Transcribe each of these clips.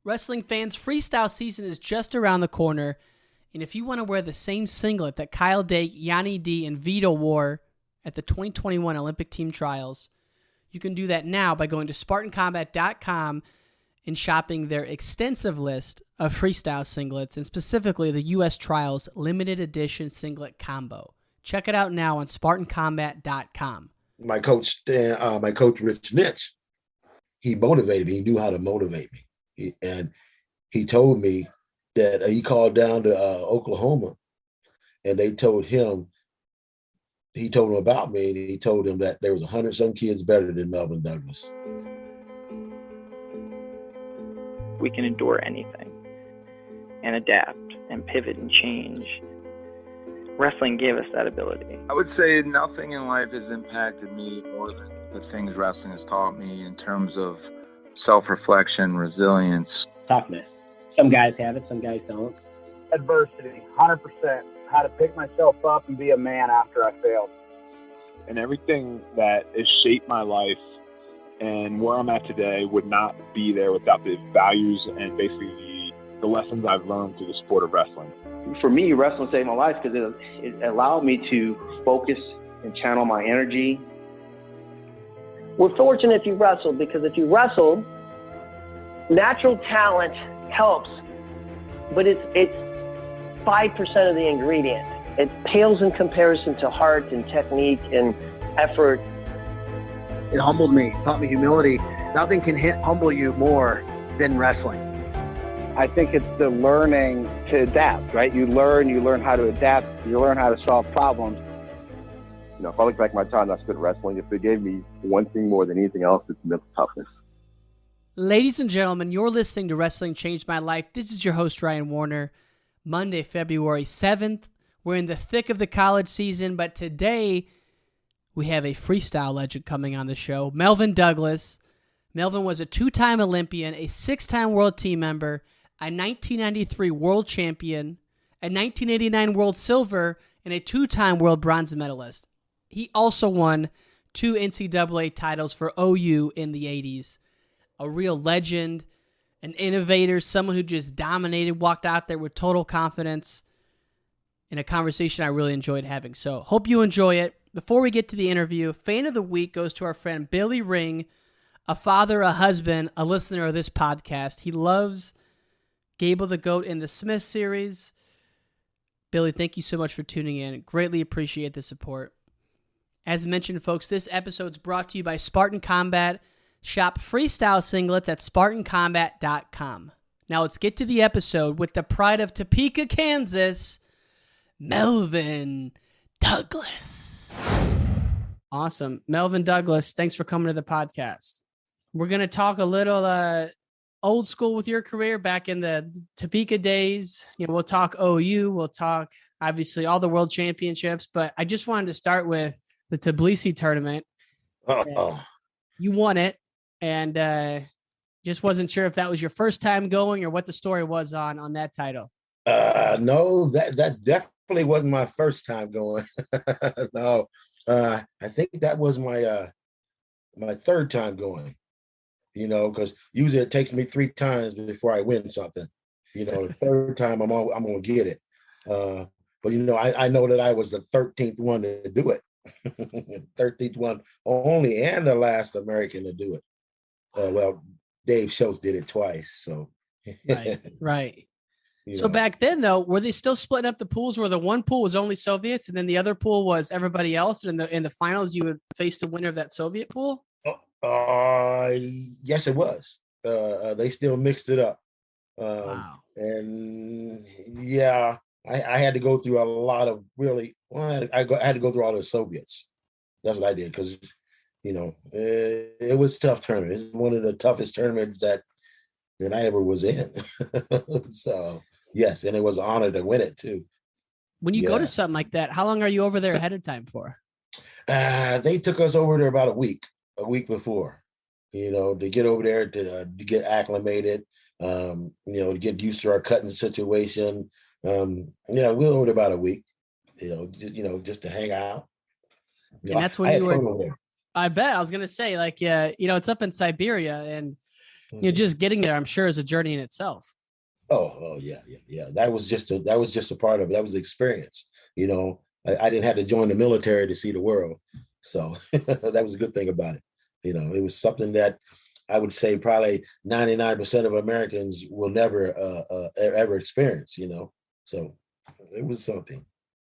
Wrestling fans, freestyle season is just around the corner, and if you want to wear the same singlet that Kyle Dake, Yianni D, and Vito wore at the 2021 Olympic team trials, you can do that now by going to SpartanCombat.com and shopping their extensive list of freestyle singlets, and specifically the U.S. Trials limited edition singlet combo. Check it out now on SpartanCombat.com. My coach, Rich Nitch, he motivated me. He knew how to motivate me. He told me that he called down to Oklahoma, and he told him about me, and he told him that there was 100-some kids better than Melvin Douglas. We can endure anything and adapt and pivot and change. Wrestling gave us that ability. I would say nothing in life has impacted me more than the things wrestling has taught me in terms of self-reflection, resilience. Toughness. Some guys have it, some guys don't. Adversity, 100%. How to pick myself up and be a man after I failed. And everything that has shaped my life and where I'm at today would not be there without the values and basically the lessons I've learned through the sport of wrestling. For me, wrestling saved my life because it allowed me to focus and channel my energy. We're fortunate if you wrestled, because if you wrestled, natural talent helps, but it's 5% of the ingredient. It pales in comparison to heart and technique and effort. It humbled me, taught me humility. Nothing can humble you more than wrestling. I think it's the learning to adapt, right? You learn how to adapt, you learn how to solve problems. You know, if I look back at my time I spent wrestling, if it gave me one thing more than anything else, it's mental toughness. Ladies and gentlemen, you're listening to Wrestling Changed My Life. This is your host, Ryan Warner. Monday, February 7th. We're in the thick of the college season, but today we have a freestyle legend coming on the show, Melvin Douglas. Melvin was a 2-time Olympian, a 6-time world team member, a 1993 world champion, a 1989 World Silver, and a 2-time World Bronze Medalist. He also won 2 NCAA titles for OU in the 80s. A real legend, an innovator, someone who just dominated, walked out there with total confidence, and a conversation I really enjoyed having. So hope you enjoy it. Before we get to the interview, Fan of the Week goes to our friend Billy Ring, a father, a husband, a listener of this podcast. He loves Gable the Goat in the Smith series. Billy, thank you so much for tuning in. Greatly appreciate the support. As mentioned, folks, this episode is brought to you by Spartan Combat. Shop freestyle singlets at SpartanCombat.com. Now let's get to the episode with the pride of Topeka, Kansas, Melvin Douglas. Awesome. Melvin Douglas, thanks for coming to the podcast. We're going to talk a little old school with your career back in the Topeka days. You know, we'll talk OU. We'll talk, obviously, all the world championships. But I just wanted to start with the Tbilisi tournament. You won it. And just wasn't sure if that was your first time going or what the story was on that title. No, that definitely wasn't my first time going. No, I think that was my my third time going. You know, because usually it takes me 3 times before I win something. You know, the third time I'm gonna get it. But you know, I know that I was the 13th one to do it. 13th one only, and the last American to do it. Well, Dave Schultz did it twice, so right. So back then, though, were they still splitting up the pools where the one pool was only Soviets and then the other pool was everybody else? And in the finals, you would face the winner of that Soviet pool? Yes, it was. They still mixed it up. Wow. And yeah, I had to go through a lot of really. Well, I had to go through all the Soviets. That's what I did because, you know, it was a tough tournament. It's one of the toughest tournaments that I ever was in. So yes, and it was an honor to win it too. When you go to something like that, how long are you over there ahead of time for? They took us over there about a week before, you know, to get over there to get acclimated, you know, to get used to our cutting situation. We were over there about a week, just to hang out. And that's when you were. I bet. I was gonna say, like, you know, it's up in Siberia, and Just getting there, I'm sure, is a journey in itself. Oh, yeah. That was just a part of it. That was the experience. I didn't have to join the military to see the world. So that was a good thing about it. It was something that I would say probably 99% of Americans will never ever experience, So it was something.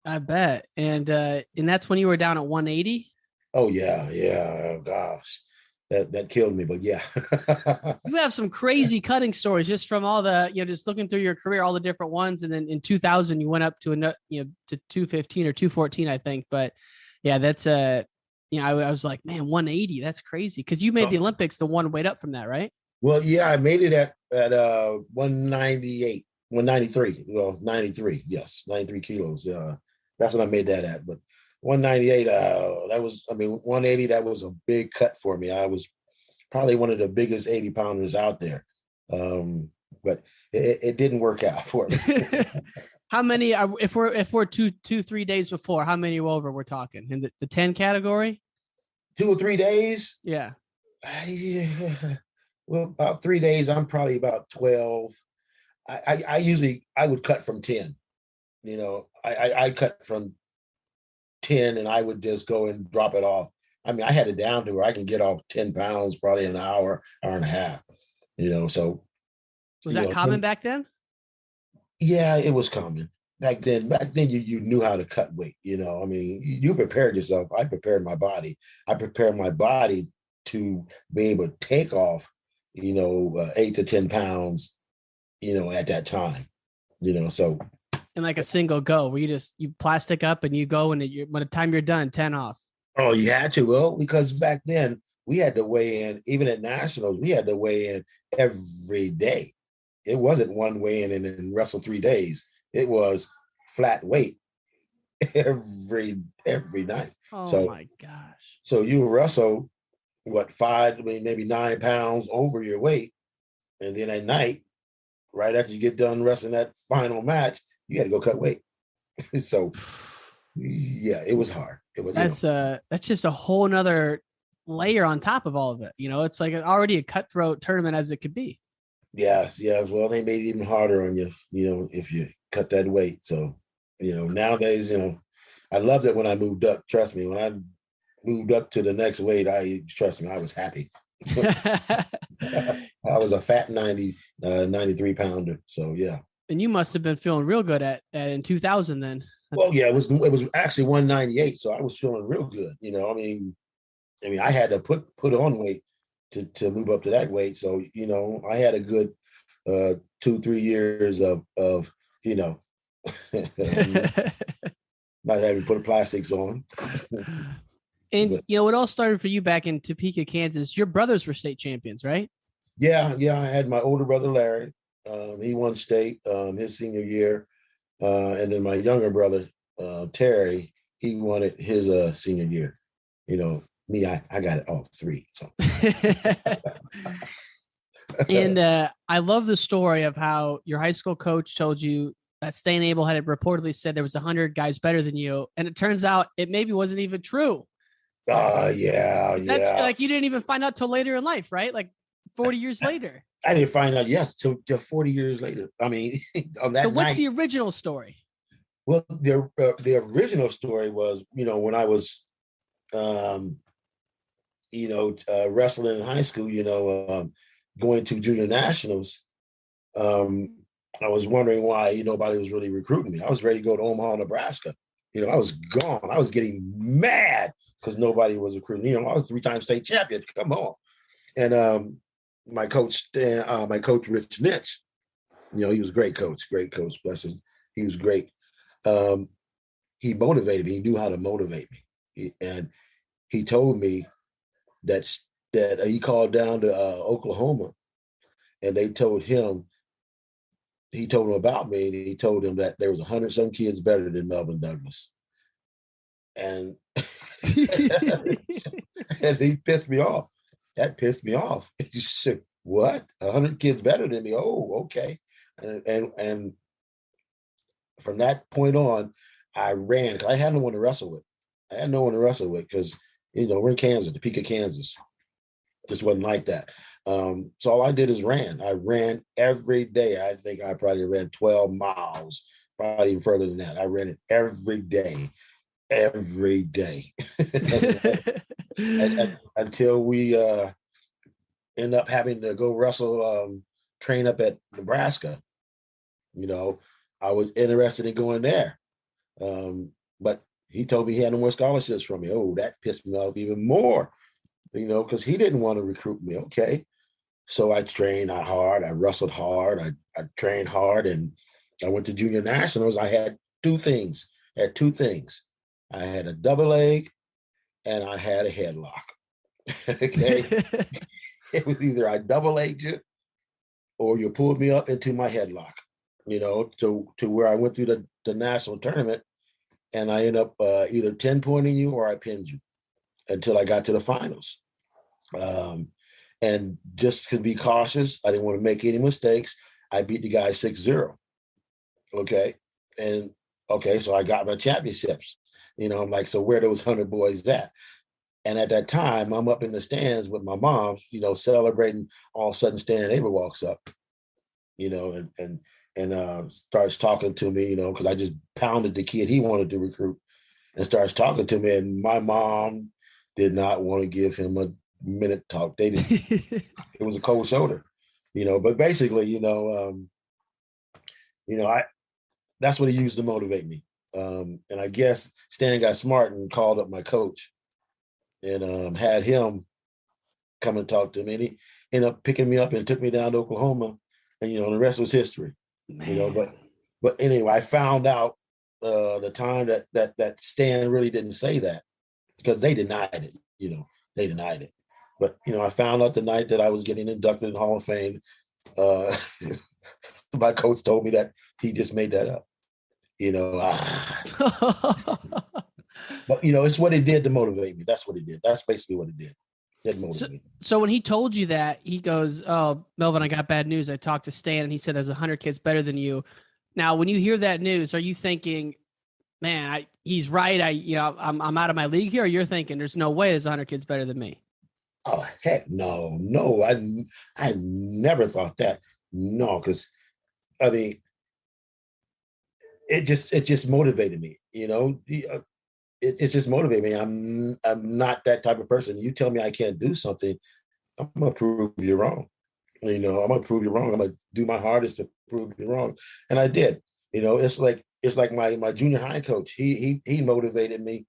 I bet. And that's when you were down at 180? Oh, yeah. Oh, gosh. That killed me, but yeah. You have some crazy cutting stories just from all the, just looking through your career, all the different ones. And then in 2000, you went up to, to 215 or 214, I think. But yeah, that's I was like, man, 180, that's crazy. Cause you made the Olympics the one weight up from that, right? Well, yeah, I made it at 198, 193, 93. Yes. 93 kilos. That's what I made that at. But 198, 180, that was a big cut for me. I was probably one of the biggest 80 pounders out there. But it didn't work out for me. How many, if we're 3 days before, how many over we're talking in the 10 category? 2 or 3 days? Yeah. Well, about 3 days, I'm probably about 12. I would cut from 10, I cut from 10 and I would just go and drop it off. I mean, I had it down to where I can get off 10 pounds, probably an hour and a half, so. Was that common back then? Yeah, it was common back then. You knew how to cut weight, you prepared yourself. I prepared my body. I prepared my body to be able to take off, 8 to 10 pounds, at that time, so. In like a single go where you plastic up and you go and by the time you're done, 10 off. Oh, you had to. Well, because back then we had to weigh in, even at nationals, we had to weigh in every day. It wasn't one weigh in and then wrestle 3 days. It was flat weight every night. Oh my gosh. So you wrestle maybe 9 pounds over your weight. And then at night, right after you get done wrestling that final match, you had to go cut weight. So yeah, it was hard. That's just a whole nother layer on top of all of it. It's like already a cutthroat tournament as it could be. Yes. Well, they made it even harder on you, if you cut that weight. So, nowadays, I loved it when I moved up. Trust me, when I moved up to the next weight, I was happy. I was a fat 93 pounder. So yeah. And you must have been feeling real good at in 2000 then. Well, yeah, it was actually 198. So I was feeling real good. I had to put on weight to move up to that weight. So, I had a good 2-3 years of not having to put plastics on. And it all started for you back in Topeka, Kansas. Your brothers were state champions, right? Yeah. I had my older brother Larry. He won state his senior year, and then my younger brother Terry, he won it his senior year. Me, I got it all 3. So. And I love the story of how your high school coach told you that Stan Abel had reportedly said there was 100 guys better than you, and it turns out it maybe wasn't even true. Yeah. Like you didn't even find out till later in life, right? Like 40 years later. I didn't find out, till 40 years later. I mean, on that. So what's the original story? Well, the original story was, when I was, wrestling in high school, going to junior nationals, I was wondering why nobody was really recruiting me. I was ready to go to Omaha, Nebraska. I was gone. I was getting mad because nobody was recruiting. I was 3-time state champion. Come on. And my coach, Rich Nitch, he was a great coach, bless him. He was great. He motivated me. He knew how to motivate me. And he told me that he called down to Oklahoma, and he told him about me, and he told him that there was 100-some kids better than Melvin Douglas. And and he pissed me off. That pissed me off. He said, "What? 100 kids better than me? Oh, okay." And from that point on, I ran because I had no one to wrestle with. Because we're in Kansas, Topeka, Kansas. Just wasn't like that. So all I did is ran. I ran every day. I think I probably ran 12 miles, probably even further than that. I ran it every day. Until we end up having to go wrestle, train up at Nebraska. I was interested in going there. But he told me he had no more scholarships for me. Oh, that pissed me off even more, because he didn't want to recruit me. Okay. So I trained hard. I wrestled hard. I trained hard, and I went to junior nationals. I had two things. I had a double leg and I had a headlock. Okay. It was either I double legged you or you pulled me up into my headlock, to where I went through the national tournament, and I ended up either 10-pointing you or I pinned you until I got to the finals. And just to be cautious, I didn't want to make any mistakes. I beat the guy 6-0. Okay. And so I got my championships. I'm like, so where are those 100 boys at? And at that time, I'm up in the stands with my mom, celebrating. All of a sudden, Stan Abel walks up, and starts talking to me, because I just pounded the kid he wanted to recruit, and starts talking to me. And my mom did not want to give him a minute talk. They didn't. It was a cold shoulder, But basically, that's what he used to motivate me. And I guess Stan got smart and called up my coach and had him come and talk to me. And he ended up picking me up and took me down to Oklahoma. And, the rest was history, But anyway, I found out the time that Stan really didn't say that, because they denied it, they denied it. But, I found out the night that I was getting inducted in the Hall of Fame. My coach told me that he just made that up. But it's what it did to motivate me. That's what it did. That's basically what it did. It motivated me. So when he told you that, he goes, "Oh, Melvin, I got bad news. I talked to Stan, and he said there's 100 kids better than you." Now, when you hear that news, are you thinking, "Man, he's right. I'm out of my league here"? Or you're thinking, "There's no way there's 100 kids better than me"? Oh, heck no. I never thought that. No, because I mean, it just motivated me. It just motivated me. I'm not that type of person. You tell me I can't do something, I'm gonna prove you wrong. I'm gonna prove you wrong. I'm gonna do my hardest to prove you wrong, and I did. It's like my junior high coach. He motivated me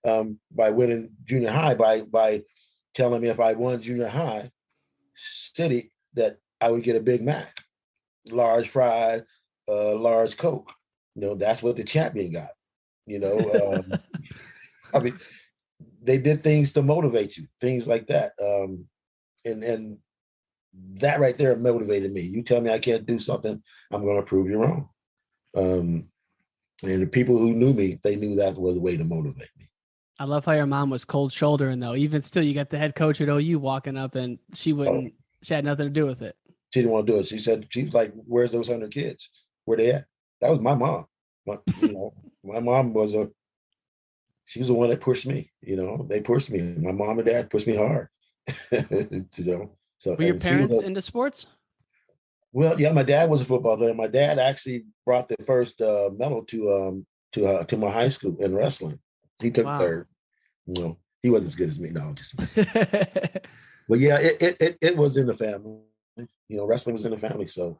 by winning junior high by telling me if I won junior high city that I would get a Big Mac, large fry, large Coke. That's what the champion got. I mean, they did things to motivate you, things like that. And that right there motivated me. You tell me I can't do something, I'm going to prove you wrong. And the people who knew me, they knew that was the way to motivate me. I love how your mom was cold shouldering, though. Even still, you got the head coach at OU walking up, and she had nothing to do with it. She didn't want to do it. She was like, "Where's those 100 kids? Where they at?" That was my mom. My mom she was the one that pushed me. They pushed me. My mom and dad pushed me hard. So were your parents into sports? Well, yeah, my dad was a football player. My dad actually brought the first medal to my high school in wrestling. He took third. He wasn't as good as me. No, but yeah, it was in the family. Wrestling was in the family. So,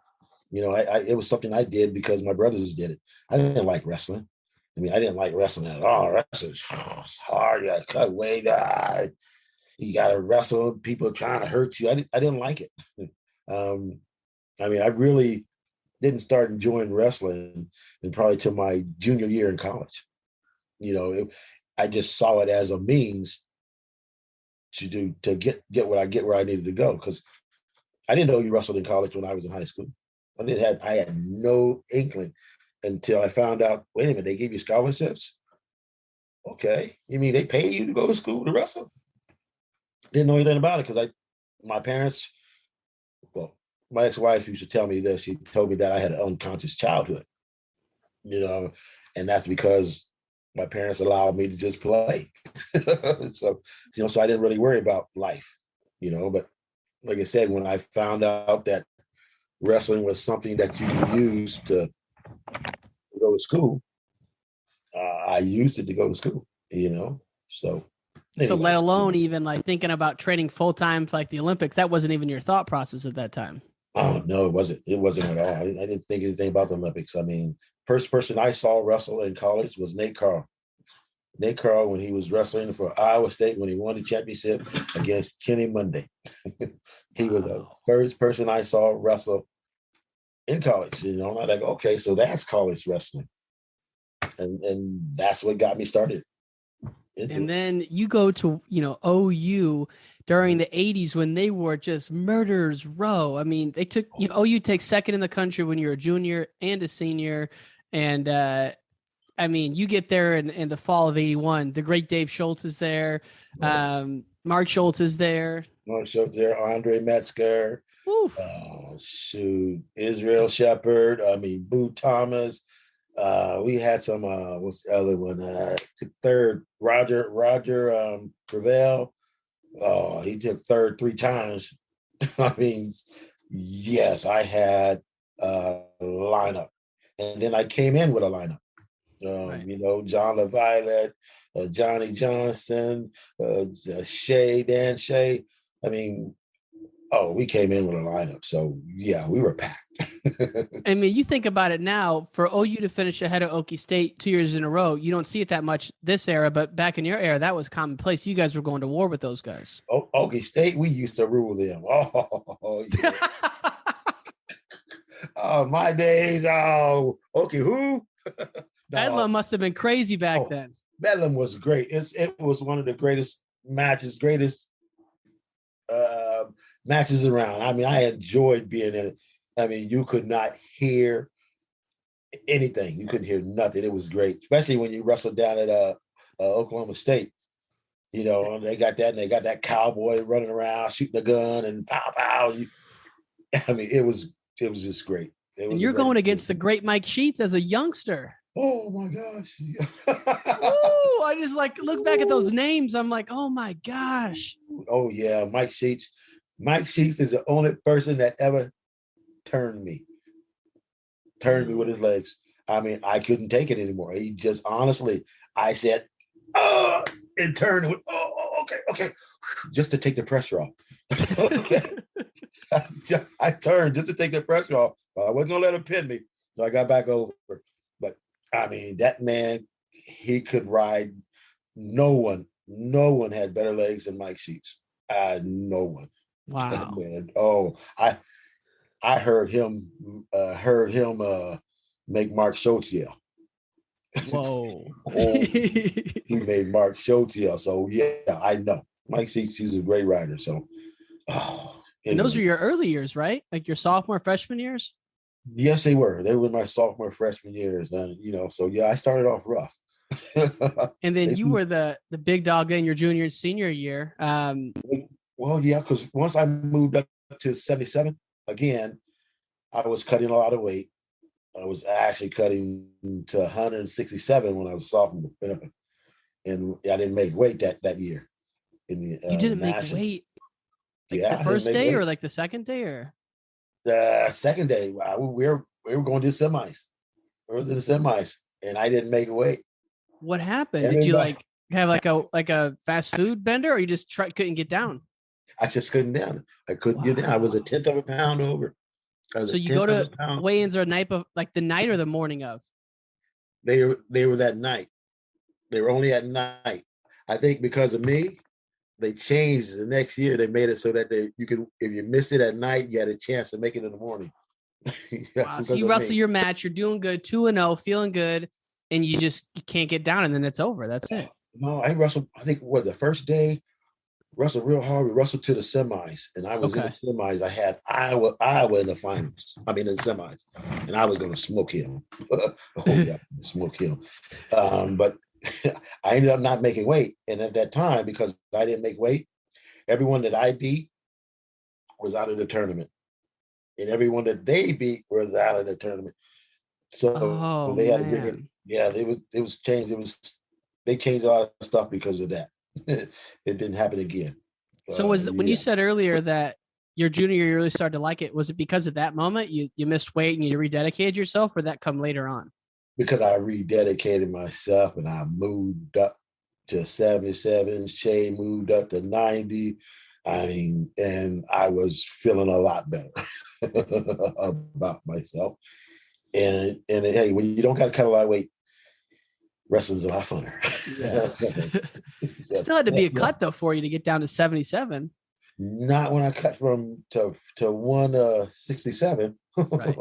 it was something I did because my brothers did it. I didn't like wrestling. I didn't like wrestling at all. Wrestling's hard. You got to cut weight. You got to wrestle. People trying to hurt you. I didn't like it. I really didn't start enjoying wrestling and probably till my junior year in college. I just saw it as a means to get where I needed to go, because I didn't know you wrestled in college when I was in high school. I had no inkling until I found out, wait a minute, they gave you scholarships? Okay. You mean they pay you to go to school to wrestle? Didn't know anything about it because my parents, my ex-wife used to tell me this. She told me that I had an unconscious childhood, and that's because my parents allowed me to just play. So I didn't really worry about life, but like I said, when I found out that wrestling was something that you could use to go to school, I used it to go to school, So anyway. So let alone even like thinking about training full time for like the Olympics, that wasn't even your thought process at that time. Oh no, it wasn't. It wasn't at all. I didn't think anything about the Olympics. I mean, first person I saw wrestle in college was Nate Carl. Nate Carl, when he was wrestling for Iowa State, when he won the championship against Kenny Monday. He was the first person I saw wrestle in college. I'm like, okay, so that's college wrestling. And that's what got me started. And then you go to, OU during the 80s when they were just murderers row. I mean, they took, OU takes second in the country when you're a junior and a senior. And, you get there in the fall of 81. The great Dave Schultz is there. Mark Schultz is there. Mark Schultz there. Andre Metzger. Israel Shepherd. Boo Thomas. We had some, what's the other one? Took third, Roger Prevail. He took third 3 times. Yes, I had a lineup. And then I came in with a lineup. John LaViolette, Johnny Johnson, Dan Shea. We came in with a lineup. So, yeah, we were packed. You think about it now, for OU to finish ahead of Okie State 2 years in a row, you don't see it that much this era, but back in your era, that was commonplace. You guys were going to war with those guys. Okie State, we used to rule them. Yeah. My days. Okay, who? Bedlam must have been crazy back then. Bedlam was great. It was one of the greatest matches around. I enjoyed being in it. You could not hear anything. You couldn't hear nothing. It was great, especially when you wrestled down at Oklahoma State. They got that, and they got that cowboy running around shooting a gun and pow pow. It was just great. And you're going against the great Mike Sheets as a youngster. Oh my gosh. Ooh, I just look back at those names. I'm like, oh my gosh. Oh yeah, Mike Sheets. Mike Sheets is the only person that ever turned me with his legs. I couldn't take it anymore. He just, honestly, I said, and turned with, okay, just to take the pressure off. I turned just to take the pressure off. I wasn't gonna let him pin me, so I got back over. But that man, he could ride. No one had better legs than Mike Sheets. No one. Wow. Man. I heard him make Mark Schultz yell. Whoa. He made Mark Schultz yell. So yeah, I know. Mike Sheets, he's a great rider. So and those were your early years, right? Like your sophomore, freshman years? Yes, they were. They were my sophomore, freshman years. And so yeah, I started off rough. And then you were the big dog in your junior and senior year. Well, yeah, because once I moved up to 77, again, I was cutting a lot of weight. I was actually cutting to 167 when I was a sophomore. And I didn't make weight that year. You didn't make weight? Yeah. The first day or the second day? Or the second day. We were going to semis. We were in the semis, and I didn't make weight. What happened? Did you have like a fast food bender, or you just couldn't get down? I just couldn't down. I couldn't get down. I was a 1/10 of a pound over. So you go to weigh-ins or the night or the morning of? They were that night. They were only at night. I think because of me, they changed the next year. They made it so that you could, if you missed it at night, you had a chance to make it in the morning. Wow. So you wrestle your match, you're doing good, 2-0, feeling good, and you can't get down, and then it's over. That's it. No, I wrestled. I think the first day, wrestled real hard. We wrestled to the semis, and I was in the semis. I had Iowa in the finals. In the semis, and I was going to smoke him. Smoke him. But I ended up not making weight, and at that time, because I didn't make weight, everyone that I beat was out of the tournament, and everyone that they beat was out of the tournament. So they had to bring it. Yeah, it was changed. They changed a lot of stuff because of that. It didn't happen again. So when you said earlier that your junior year you really started to like it? Was it because of that moment you missed weight and you rededicated yourself, or that come later on? Because I rededicated myself and I moved up to 77. Shay moved up to 90. I mean, and I was feeling a lot better about myself. And hey, when you don't got to cut a lot of weight, wrestling's a lot funner. Yeah. Still had to be a cut though for you to get down to 77. Not when I cut from to 167. Right.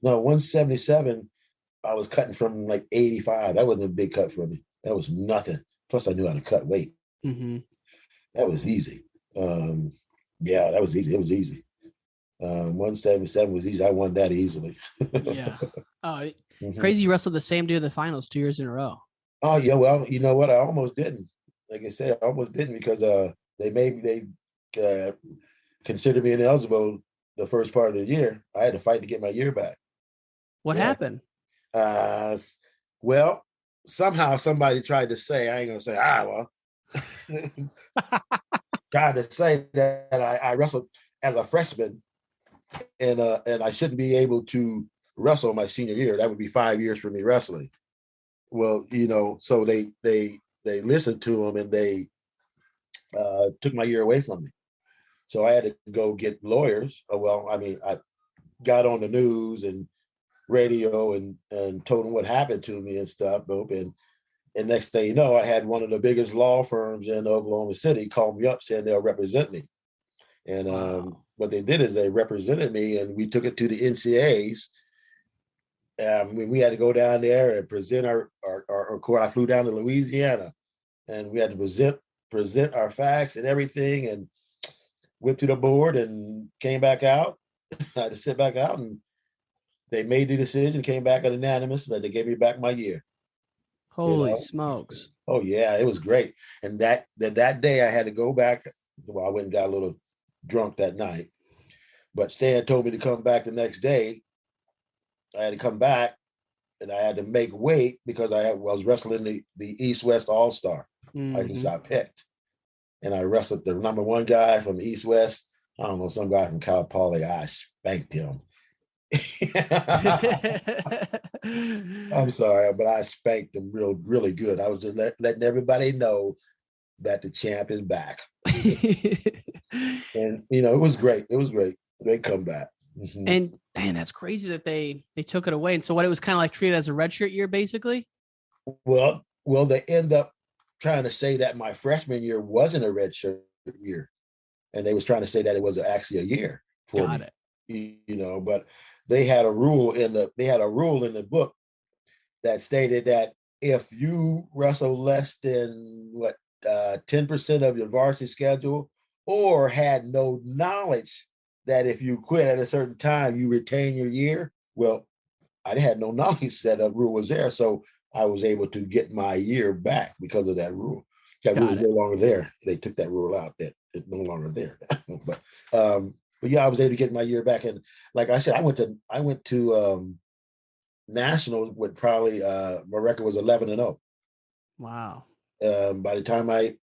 No, 177. I was cutting from like 85. That wasn't a big cut for me. That was nothing. Plus, I knew how to cut weight. Mm-hmm. That was easy. Yeah, that was easy. It was easy. 177 was easy. I won that easily. Yeah. Oh, crazy! You wrestled the same dude in the finals 2 years in a row. Oh yeah. Well, you know what? I almost didn't. Like I said, I almost didn't because they considered me ineligible the first part of the year. I had to fight to get my year back. What happened? Well, somehow somebody tried to say, I ain't gonna say, tried to say that I wrestled as a freshman and I shouldn't be able to wrestle my senior year. That would be 5 years for me wrestling. Well, you know, so they listened to them and they took my year away from me. So I had to go get lawyers. Well, I mean, I got on the news and radio and told them what happened to me and stuff. And next thing you know, I had one of the biggest law firms in Oklahoma City call me up saying they'll represent me. And what they did is they represented me and we took it to the NCAAs. We had to go down there and present our court. I flew down to Louisiana and we had to present our facts and everything and went to the board and came back out. I had to sit back out and they made the decision, came back unanimous, but they gave me back my year. Holy smokes. Oh yeah, it was great. And that day I had to go back. Well, I went and got a little drunk that night, but Stan told me to come back the next day. I had to come back and I had to make weight because I was wrestling the East-West All-Star. Mm-hmm. I just got picked. And I wrestled the number one guy from East-West. I don't know, some guy from Cal Poly. I spanked him. I'm sorry, but I spanked him really good. I was just letting everybody know that the champ is back. And, you know, it was great. It was great. Great comeback. Mm-hmm. And man, that's crazy that they took it away. And so what, it was kind of like treated as a redshirt year, basically? Well, they end up trying to say that my freshman year wasn't a redshirt year. And they was trying to say that it was actually a year for Got me. It. You know, but they had a rule in the book that stated that if you wrestle less than 10% of your varsity schedule or had no knowledge that if you quit at a certain time, you retain your year. Well, I had no knowledge that a rule was there. So I was able to get my year back because of that rule. That rule is no longer there. They took that rule out that it's no longer there. But yeah, I was able to get my year back. And like I said, I went to nationals with probably my record was 11-0. Wow. By the time I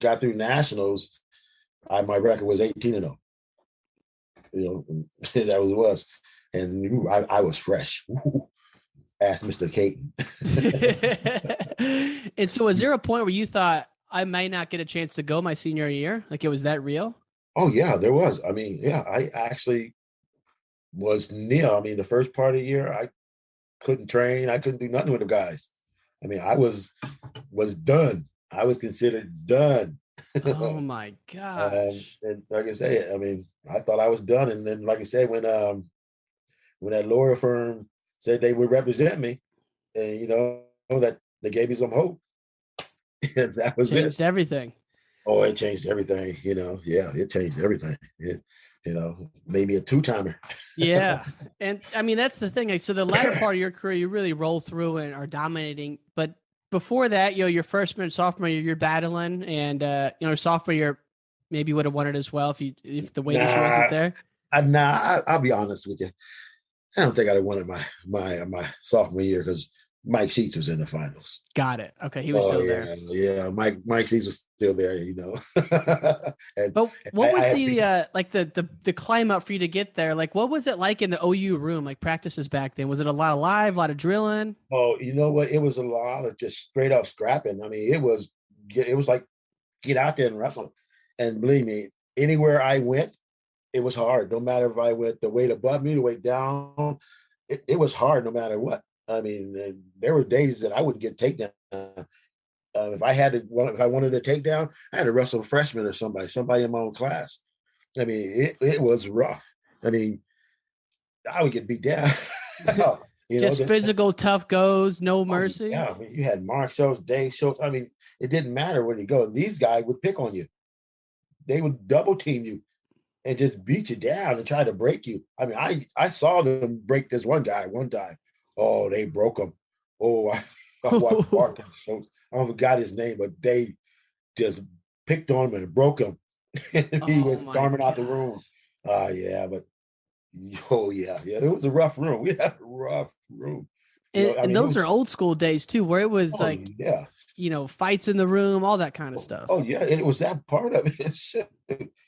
got through nationals, my record was 18-0. You know, that was. And I was fresh. Ask Mr. Caton. And so was there a point where you thought I might not get a chance to go my senior year? Like, it was that real? Oh yeah, there was. I mean, yeah, I actually was near. I mean, the first part of the year, I couldn't train. I couldn't do nothing with the guys. I mean, I was done. I was considered done. Oh my gosh. And like I say, I mean, I thought I was done. And then, like I said, when that lawyer firm said they would represent me, and you know that they gave me some hope, and that was Changed everything. Oh, it changed everything. You know, yeah, it changed everything. It, you know, maybe a two-timer. Yeah, and I mean that's the thing. Like, so the latter part of your career, you really roll through and are dominating, but before that, you know, your freshman, sophomore year, you're battling, and you know, sophomore year maybe would have won it as well if the weight issue wasn't there. I'll be honest with you. I don't think I'd have won it my sophomore year because Mike Sheets was in the finals. Got it. Okay, he was still there. Yeah, Mike Sheets was still there, But what was the climb up for you to get there? Like, what was it like in the OU room, like practices back then? Was it a lot of live, a lot of drilling? Oh, you know what? It was a lot of just straight up scrapping. I mean, it was like get out there and wrestle. And believe me, anywhere I went, it was hard. No matter if I went the weight above me, the weight down, it was hard no matter what. I mean, there were days that I wouldn't get takedown. If I wanted a takedown, I had to wrestle a freshman or somebody in my own class. I mean, it was rough. I mean, I would get beat down. Physical, tough goes, no mercy. Yeah, I mean, you had Mark Schultz, Dave Schultz. I mean, it didn't matter where you go. These guys would pick on you. They would double team you and just beat you down and try to break you. I mean, I saw them break this one guy one time. Oh, they broke him. Oh, I watched Mark Schultz. I forgot his name, but they just picked on him and broke him. He went storming out the room. It was a rough room. We had a rough room. And those are old school days too, where it was fights in the room, all that kind of stuff. Oh yeah, it was that part of it.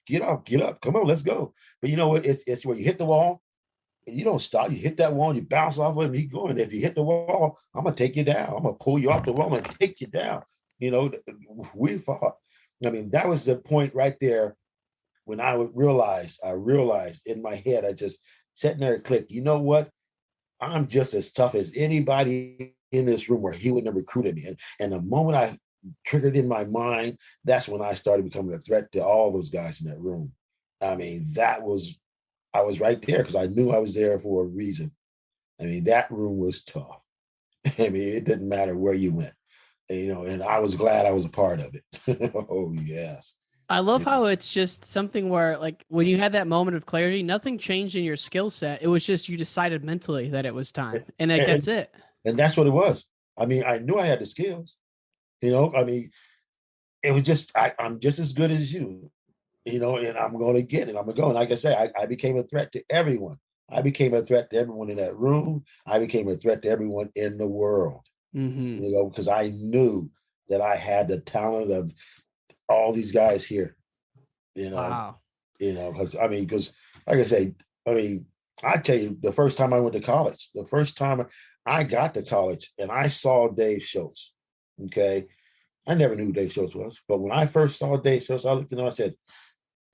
Get up, come on, let's go. But you know what? It's where you hit the wall. You don't stop. You hit that wall, you bounce off of it, and keep going. If you hit the wall, I'm gonna take you down. I'm gonna pull you off the wall and take you down. We fought. I mean, that was the point right there when I realized in my head, I just sat there and clicked. You know what? I'm just as tough as anybody in this room where he wouldn't have recruited me. And the moment I triggered in my mind, that's when I started becoming a threat to all those guys in that room. I mean, I was right there because I knew I was there for a reason. I mean, that room was tough. I mean, it didn't matter where you went, and I was glad I was a part of it. Oh, yes. I love how it's just something where, like, when you had that moment of clarity, nothing changed in your skill set. It was just you decided mentally that it was time. And that's it. And that's what it was. I mean, I knew I had the skills. I mean, it was just, I'm just as good as you. And I'm going to get it. I'm going to go. And like I say, I became a threat to everyone. I became a threat to everyone in that room. I became a threat to everyone in the world, because I knew that I had the talent of all these guys here, Wow. Because like I say, I tell you, the first time I went to college, the first time I got to college and I saw Dave Schultz, okay? I never knew who Dave Schultz was, but when I first saw Dave Schultz, I looked at him and I said,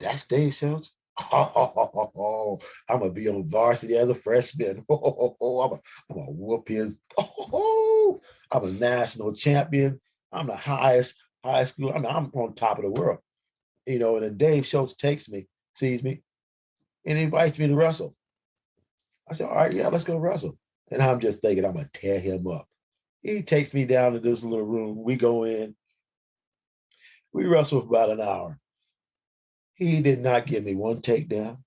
that's Dave Schultz? Oh, I'm going to be on varsity as a freshman. I'm going to whoop his. I'm a national champion. I'm the highest high school. I mean, I'm on top of the world. And then Dave Schultz sees me, and invites me to wrestle. I said, all right, yeah, let's go wrestle. And I'm just thinking, I'm going to tear him up. He takes me down to this little room. We go in. We wrestle for about an hour. He did not give me one takedown.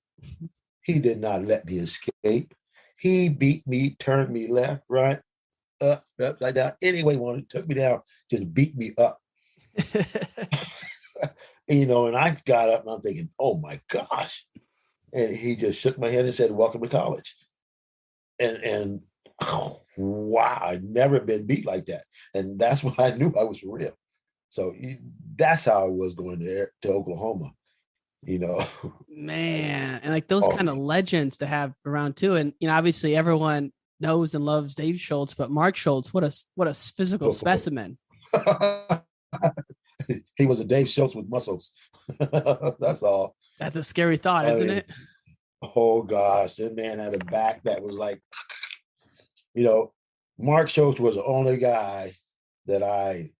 He did not let me escape. He beat me, turned me left, right, up, upside down. Anyway, he wanted, took me down, just beat me up. And I got up and I'm thinking, oh my gosh. And he just shook my head and said, welcome to college. And wow, I'd never been beat like that. And that's when I knew I was for real. So that's how I was going to Oklahoma, Man, and like those kind of legends to have around too. And, obviously everyone knows and loves Dave Schultz, but Mark Schultz, what a physical specimen. He was a Dave Schultz with muscles. That's all. That's a scary thought, isn't it? Oh gosh, that man had a back that was like, Mark Schultz was the only guy that I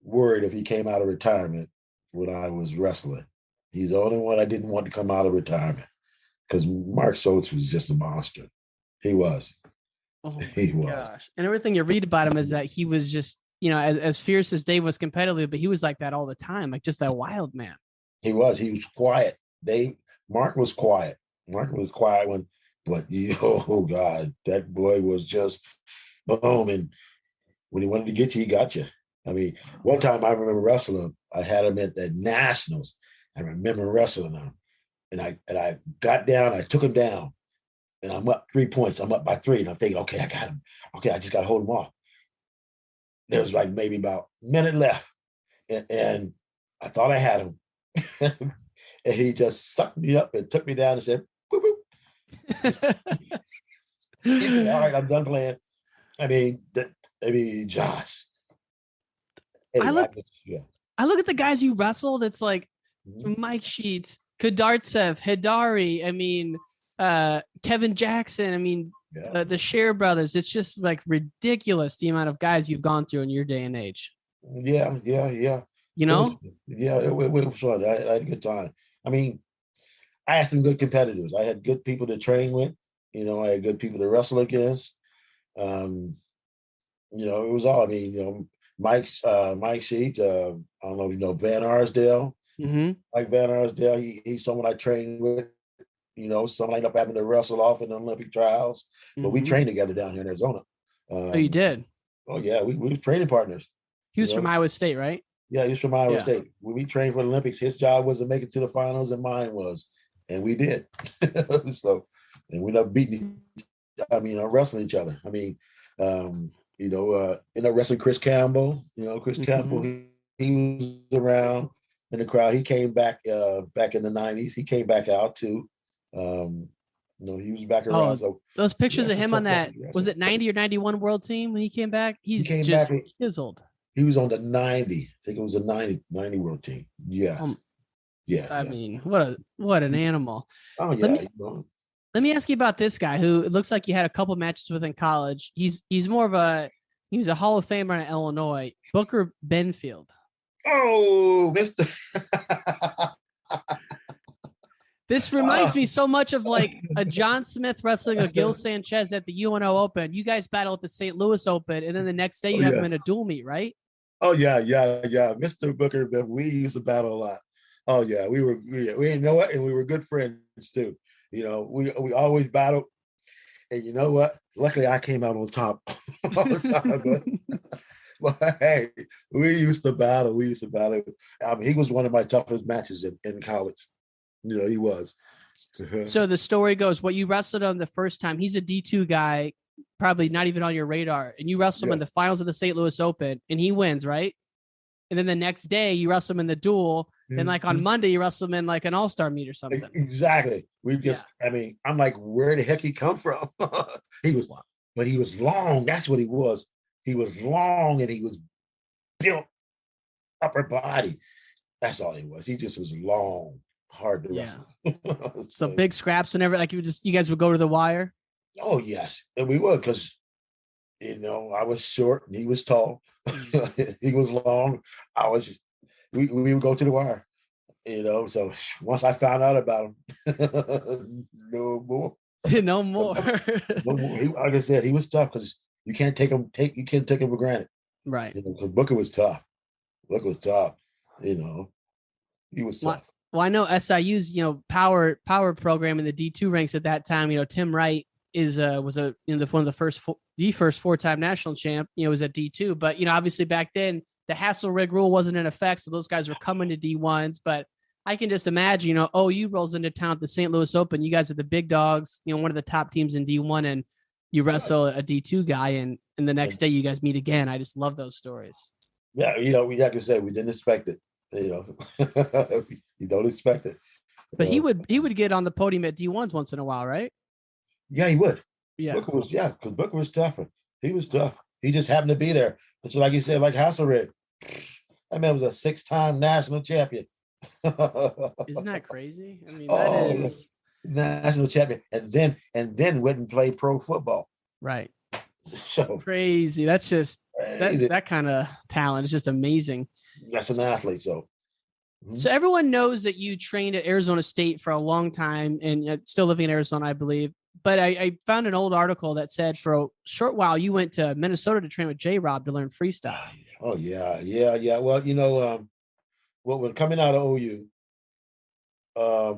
worried if he came out of retirement when I was wrestling. He's the only one I didn't want to come out of retirement because Mark Schultz was just a monster. He was. Oh my gosh. And everything you read about him is that he was just, as fierce as Dave was competitive, but he was like that all the time, like just that wild man. He was quiet. Mark was quiet. But oh God, that boy was just boom. And when he wanted to get you, he got you. I mean, one time I remember wrestling him. I had him at the Nationals. I remember wrestling him. And I got down, I took him down, and I'm up 3 points. I'm up by 3. And I'm thinking, okay, I got him. Okay, I just got to hold him off. there was like maybe about a minute left. And I thought I had him. And he just sucked me up and took me down and said, boop, boop. He said, all right, I'm done playing. I mean, Josh. Anyway, I look at the guys you wrestled. It's like Mike Sheets, Kadartsev, Hidari. I mean, Kevin Jackson. I mean, the Scher brothers. It's just like ridiculous the amount of guys you've gone through in your day and age. Yeah. You know? It was fun. I had a good time. I mean, I had some good competitors. I had good people to train with. You know, I had good people to wrestle against. You know, it was all. I mean, you know, Mike Sheets. I don't know if you know Van Arsdale. Mm-hmm. Mike Van Arsdale. He's someone I trained with. You know, someone I ended up having to wrestle off in the Olympic trials. But we trained together down here in Arizona. Oh, you did? Oh yeah, we were training partners. He was from Iowa State, right? Yeah, he was from Iowa State. When we trained for the Olympics, his job was to make it to the finals, and mine was, and we did. So, and we ended up beating. Wrestling each other. I mean, ended up wrestling Chris Campbell. You know, Chris Campbell. He was around in the crowd. He came back back in the '90s. He came back out too. He was back around. So those pictures of him on that, was it 90 or 91 world team when he came back? He came just back, chiseled. He was on the 90. I think it was a 90 world team. Yes. I mean, what an animal. Oh yeah. Let me ask you about this guy who it looks like you had a couple matches with in college. He was a Hall of Famer in Illinois, Booker Benfield. Oh, Mr. This reminds me so much of like a John Smith wrestling a Gil Sanchez at the UNO Open. You guys battle at the St. Louis Open, and then the next day you have him in a dual meet, right? Oh yeah. Mr. Booker, we used to battle a lot. Oh yeah, we you know what, and we were good friends too. You know, we always battled, and you know what? Luckily, I came out on top all the time. But hey, we used to battle. I mean, he was one of my toughest matches in college. You know, he was. So the story goes, what you wrestled on the first time, he's a D2 guy, probably not even on your radar, and you wrestle him in the finals of the St. Louis Open, and he wins, right? And then the next day, you wrestle him in the duel, and like on Monday, you wrestle him in like an all-star meet or something. Exactly. I mean, I'm like, where the heck he come from? He was long. That's what he was. He was long, and he was built upper body. That's all he was. He just was long. Hard to wrestle. So big scraps whenever, like you guys would go to the wire. Oh yes, and we would, because I was short and he was tall. He was long. We would go to the wire. So once I found out about him, no more. No more. Like I said, he was tough, because you can't take him for granted. Right. Because Booker was tough. He was tough. Well, I know SIU's, power program in the D2 ranks at that time. Tim Wright was one of the first 4-time national champ. Was at D2, but obviously back then the hassle rig rule wasn't in effect, so those guys were coming to D1s. But I can just imagine, OU rolls into town at the St. Louis Open. You guys are the big dogs, one of the top teams in D1, and you wrestle a D2 guy, and the next day you guys meet again. I just love those stories. Yeah, like I said, we didn't expect it. You don't expect it. But he would get on the podium at D1s once in a while, right? Yeah, he would. Yeah. Because Booker was tougher. He was tough. He just happened to be there. It's like you said, like Hasselred. That man was a 6-time national champion. Isn't that crazy? I mean, that is national champion, and then went and played pro football. Right. So crazy. That's just that kind of talent is just amazing. That's an athlete. So everyone knows that you trained at Arizona State for a long time, and still living in Arizona, I believe. But I found an old article that said for a short while you went to Minnesota to train with J-Rob to learn freestyle. Oh yeah. Well, when coming out of OU, I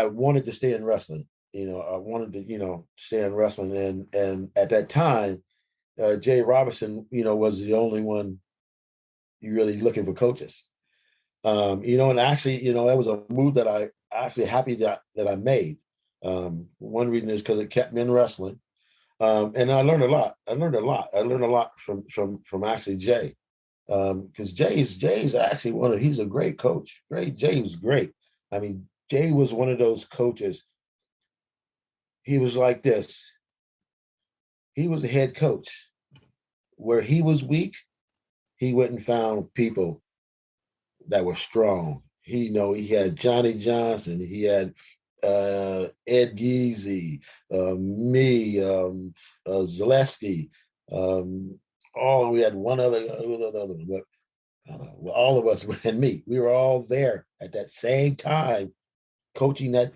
wanted to stay in wrestling. I wanted to, stay in wrestling, and at that time, Jay Robinson, was the only one really looking for coaches. And actually, that was a move that I actually happy that I made. One reason is because it kept me in wrestling. And I learned a lot. I learned a lot from actually Jay. Because Jay's actually he's a great coach. Jay was great. I mean, Jay was one of those coaches. He was like this. He was a head coach. Where he was weak, he went and found people that were strong. He had Johnny Johnson, he had Ed Geezy, me, Zaleski, we had one other, but all of us and me, we were all there at that same time, coaching that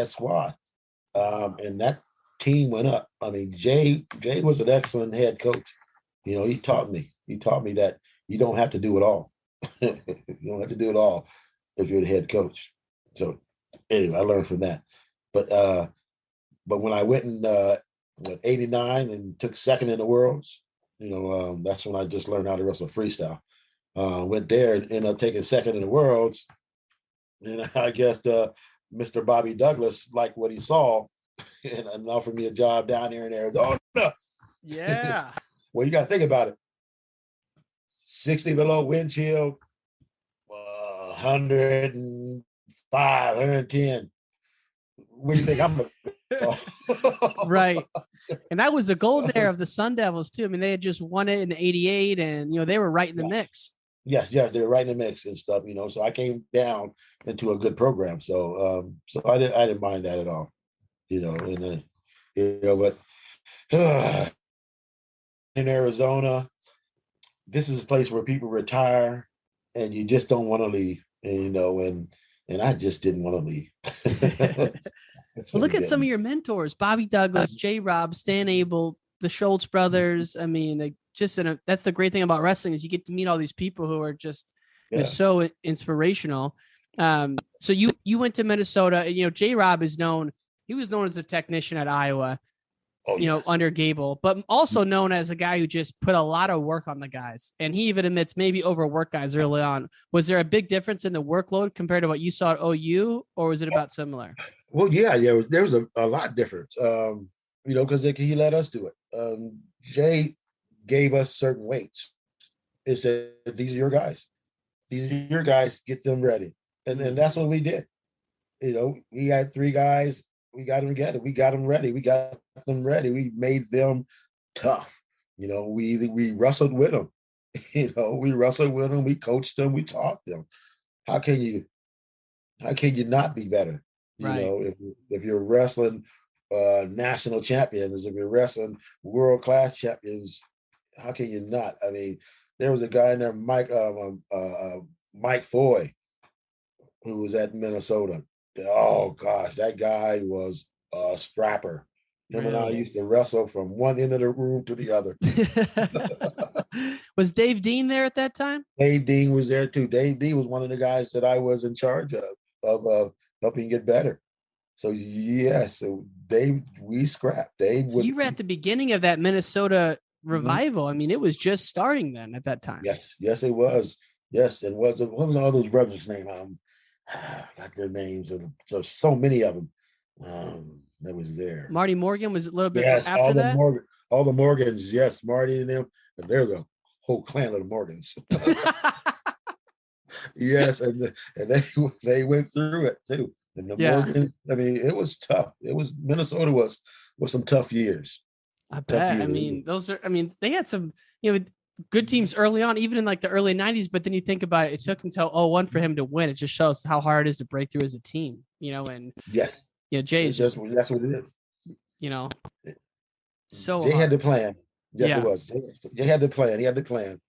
squad, and that team went up. I mean, Jay was an excellent head coach. He taught me that you don't have to do it all. You don't have to do it all if you're the head coach. So anyway, I learned from that. But when I went in 89 and took second in the worlds, that's when I just learned how to wrestle freestyle. Went there and ended up taking second in the worlds. And I guess Mr. Bobby Douglas liked what he saw and offered me a job down here in Arizona. Yeah. Well, you got to think about it. 60 below wind chill, 105, 110. What do you think I'm going to Right. And that was the gold era of the Sun Devils, too. I mean, they had just won it in 88, and, they were right in the mix. Yes, they were right in the mix and stuff, So I came down into a good program. So I didn't mind that at all, but in Arizona, this is a place where people retire and you just don't want to leave, and I just didn't want to leave. Well, look at some of your mentors: Bobby Douglas, J-Rob, Stan Abel, the Schultz brothers. I mean, that's the great thing about wrestling is you get to meet all these people who are just so inspirational. So you went to Minnesota. J-Rob is known. He was known as a technician at Iowa. Under Gable, but also known as a guy who just put a lot of work on the guys. And he even admits maybe overworked guys early on. Was there a big difference in the workload compared to what you saw at OU, or was it about similar? Well, yeah, there was a lot difference, because he let us do it. Jay gave us certain weights. It said, these are your guys. These are your guys, get them ready. And that's what we did. We had 3 guys. We got them together. We got them ready. We got them ready. We made them tough. We wrestled with them. We wrestled with them. We coached them. We taught them. How can you not be better? Right. If you're wrestling national champions, if you're wrestling world-class champions, how can you not? I mean, there was a guy in there, Mike Foy, who was at Minnesota. Oh gosh, that guy was a scrapper. Him and I used to wrestle from one end of the room to the other. Was Dave Dean there at that time? Dave Dean was there too. Dave Dean was one of the guys that I was in charge of helping get better. So we scrapped. So you were at the beginning of that Minnesota revival. I mean, it was just starting then at that time. Yes, it was. Yes, and what was all those brothers' name? Got their names. So many of them that was there. Marty Morgan was a little bit after that. All the Morgans, yes, Marty and them. And there's a whole clan of the Morgans. Yes, and they went through it too. And the Morgans, I mean, it was tough. Minnesota was some tough years. I bet. I mean, they had some, good teams early on, even in like the early 90s. But then you think about it, it took until 2001 for him to win. It just shows how hard it is to break through as a team, and yes, Jay is that's what it is. So Jay had the plan. Yes, it was. Jay had the plan. He had the plan.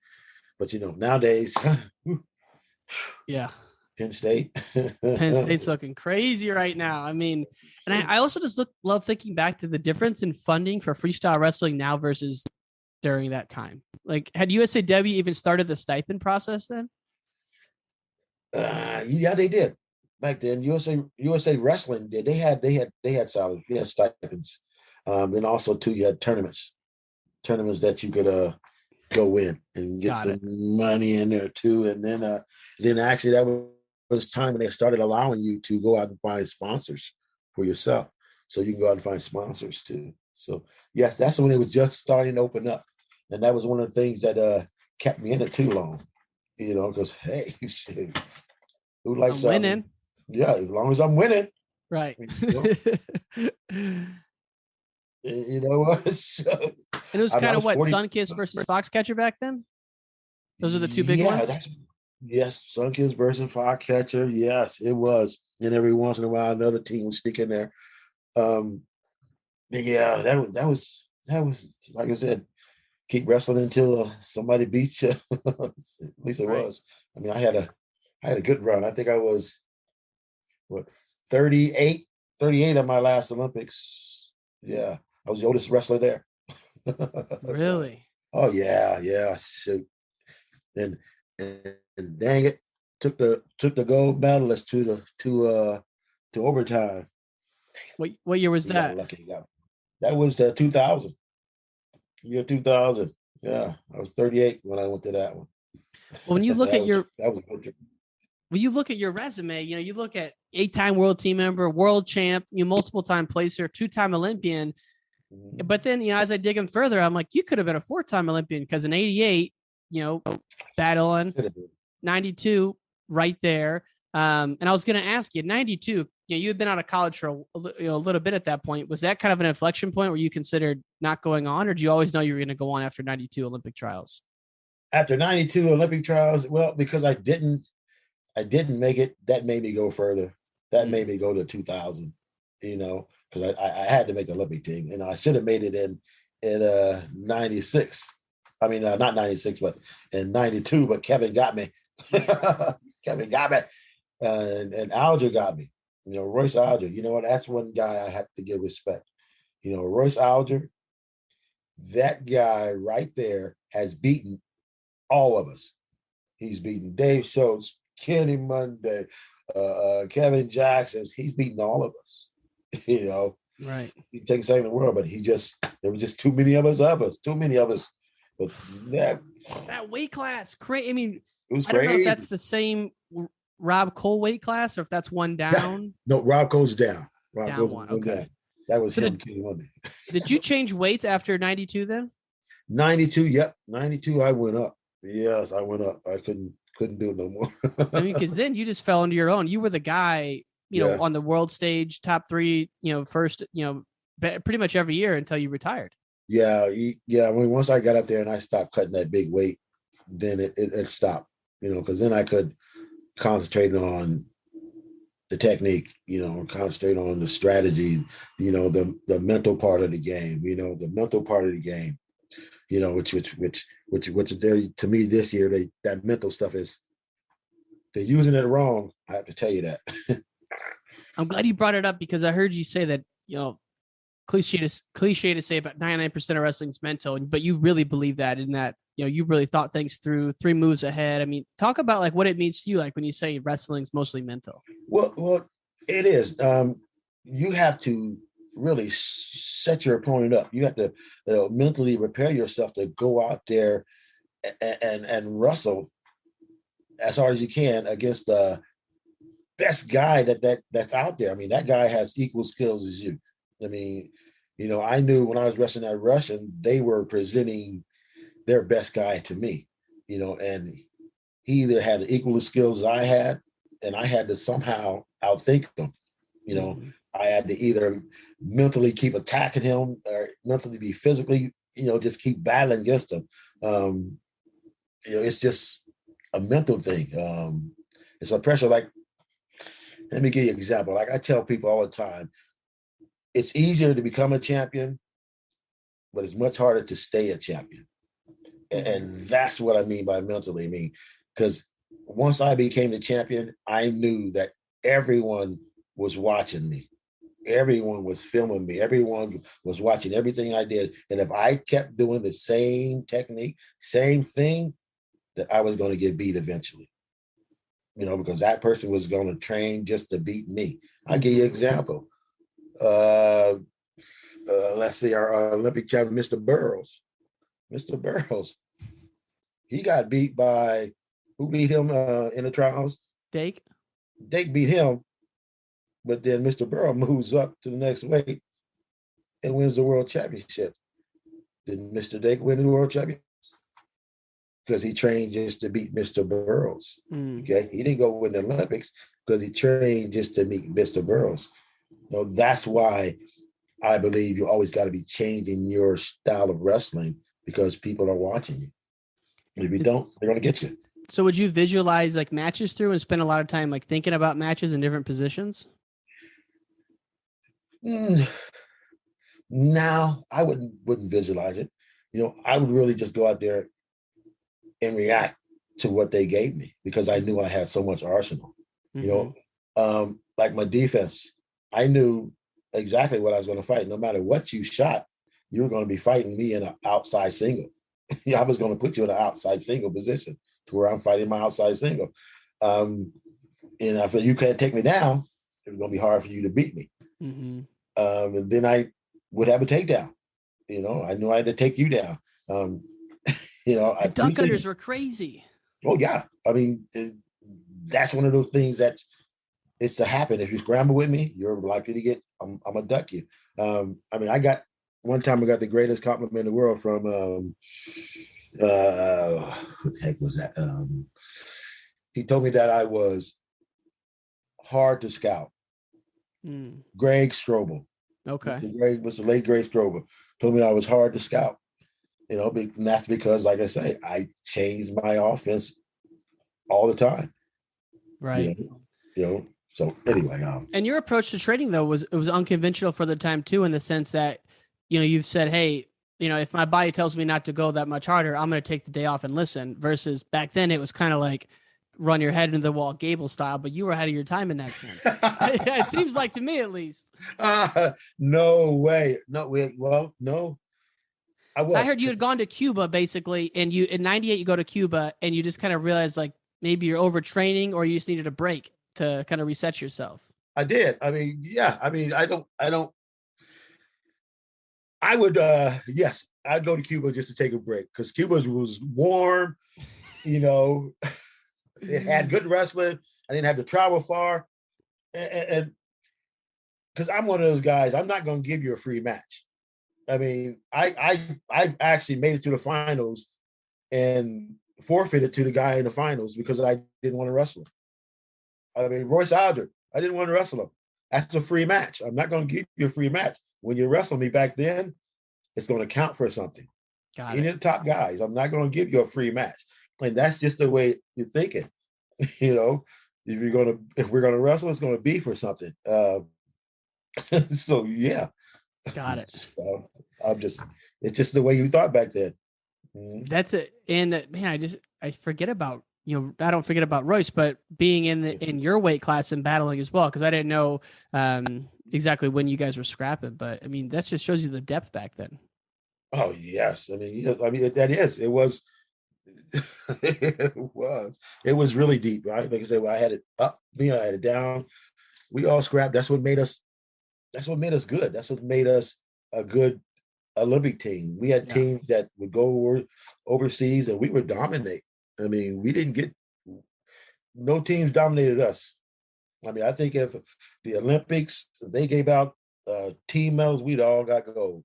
But nowadays, Penn State. Penn State's looking crazy right now. I mean, and I also just love thinking back to the difference in funding for freestyle wrestling now versus during that time. Like, had USAW even started the stipend process then? Yeah, they did. Back then, USA Wrestling did. They had salaries. We had stipends. Then also too, you had tournaments that you could go in and get some money in there too. And then actually that was time when they started allowing you to go out and find sponsors for yourself. So you can go out and find sponsors too. So yes, that's when it was just starting to open up. And that was one of the things that kept me in it too long, because hey, shit, who likes I'm winning? Yeah, as long as I'm winning. Right. You know what? So, and it was kind of what, Sunkiss versus Foxcatcher back then? Those are the two big ones? Yes, Sunkiss versus Foxcatcher. Yes, it was. And every once in a while, another team would stick in there. Yeah, that was like I said, keep wrestling until somebody beats you. At least it was. I mean, I had a good run. I think I was 38 at my last Olympics. Yeah, I was the oldest wrestler there. Really? So, oh yeah. Shoot. And dang it, took the gold medalist to overtime. What year was that? Lucky. That was 2000. Year 2000. Yeah, I was 38 when I went to that one. Well, when you look at that was a good trip. When you look at your resume, you look at 8-time world team member, world champ, multiple time placer, 2-time Olympian. Mm-hmm. But then, as I dig in further, I'm like, you could have been a 4-time Olympian because in 88, battling 92 right there. And I was going to ask you, 92, you had been out of college for a little bit at that point. Was that kind of an inflection point where you considered not going on, or did you always know you were going to go on after 92 Olympic trials? After 92 Olympic trials, well, because I didn't make it, that made me go further. That made me go to 2000, because I had to make the Olympic team. I should have made it in 96. I mean, not 96, but in 92, but Kevin got me. Kevin got me. And Alger got me. Royce Alger. You know what? That's one guy I have to give respect. Royce Alger, that guy right there has beaten all of us. He's beaten Dave Schultz, Kenny Monday, Kevin Jackson. He's beaten all of us. Right. He takes second in the world, but there were just too many of us. Too many of us. But that weight class, crazy. I mean, it was I don't crazy. know if that's the same Rob Cole weight class or if that's one down. No, Rob Cole's down. Rob Cole's one. Okay. Down. That was him. Kenny Monday. Did you change weights after 92 then? 92, yep. 92, I went up. Yes, I went up. I couldn't do it no more. I mean, because then you just fell into your own. You were the guy, on the world stage, top 3, first, pretty much every year until you retired. Yeah. I mean, once I got up there and I stopped cutting that big weight, then it stopped, because then I could concentrate on the technique, concentrate on the strategy, the mental part of the game, which there to me this year, that mental stuff they're using it wrong. I have to tell you that. I'm glad you brought it up because I heard you say that, cliche to say about 99% of wrestling's mental, but you really believe that in that, you really thought things through 3 moves ahead. I mean, talk about like what it means to you, like when you say wrestling's mostly mental. Well, it is. You have to really set your opponent up. You have to mentally prepare yourself to go out there and wrestle as hard as you can against the best guy that's out there. I mean, that guy has equal skills as you. I mean, I knew when I was wrestling that Russian, they were presenting their best guy to me, and he either had the equal skills as I had, and I had to somehow outthink him. I had to either mentally keep attacking him or mentally be physically, just keep battling against him. It's just a mental thing. It's a pressure. Like, let me give you an example. Like I tell people all the time, it's easier to become a champion, but it's much harder to stay a champion. And that's what I mean by mentally. I mean, because once I became the champion, I knew that everyone was watching me. Everyone was filming me. Everyone was watching everything I did. And if I kept doing the same technique, same thing, that I was going to get beat eventually. Because that person was going to train just to beat me. I'll give you an example. Let's see, our Olympic champion, Mr. Burroughs. Mr. Burroughs, he got beat by, who beat him in the trials? Dake. Dake beat him, but then Mr. Burroughs moves up to the next weight and wins the world championship. Did Mr. Dake win the world championship? Because he trained just to beat Mr. Burroughs. Okay, he didn't go win the Olympics because he trained just to meet Mr. Burroughs. That's why I believe you always got to be changing your style of wrestling because people are watching you. If you don't, they're going to get you. So would you visualize like matches through and spend a lot of time like thinking about matches in different positions? Now I wouldn't visualize it. I would really just go out there and react to what they gave me because I knew I had so much arsenal. Like my defense, I knew exactly what I was going to fight. No matter what you shot, you were going to be fighting me in an outside single. I was going to put you in an outside single position to where I'm fighting my outside single. And I feel you can't take me down. It's going to be hard for you to beat me. And then I would have a takedown. I knew I had to take you down. Duck unders were crazy. Oh yeah. I mean, that's one of those things that's it's to happen. If you scramble with me, you're likely to get, I'm gonna duck you. I got one time I got the greatest compliment in the world from what the heck was that? He told me that I was hard to scout. Greg Strobel. Okay. Mr. late Greg Strobel told me I was hard to scout. And that's because, like I say, I changed my offense all the time. Right. So anyway. And your approach to training though was unconventional for the time too, in the sense that, you've said, hey, if my body tells me not to go that much harder, I'm going to take the day off and listen. Versus back then, it was kind of like run your head into the wall, Gable style. But you were ahead of your time in that sense. It seems like to me, at least. No way. No way. Well, no. I heard you had gone to Cuba basically, and in '98 you go to Cuba, and you just kind of realized like maybe you're overtraining, or you just needed a break to kind of reset yourself. I did. Yes, I'd go to Cuba just to take a break because Cuba was warm, it had good wrestling. I didn't have to travel far. And because I'm one of those guys, I'm not going to give you a free match. I actually made it to the finals and forfeited to the guy in the finals because I didn't want to wrestle him. Royce Aldridge, I didn't want to wrestle him. That's a free match. I'm not going to give you a free match. When you wrestle me back then, it's going to count for something. Any of the top guys, I'm not going to give you a free match. And that's just the way you're thinking. If we're going to wrestle, it's going to be for something. So yeah. Got it. So it's just the way you thought back then. That's it. And man, I forget about, I don't forget about Royce, but being in your weight class and battling as well, because I didn't know exactly when you guys were scrapping. But that just shows you the depth back then. Oh yes, that is. It was. It was really deep, right? Like I said, I had it up, I had it down. We all scrapped. That's what made us good. That's what made us a good Olympic team. We had teams that would go overseas and we would dominate. We didn't get, no teams dominated us. I think if the Olympics, they gave out team medals, we'd all got gold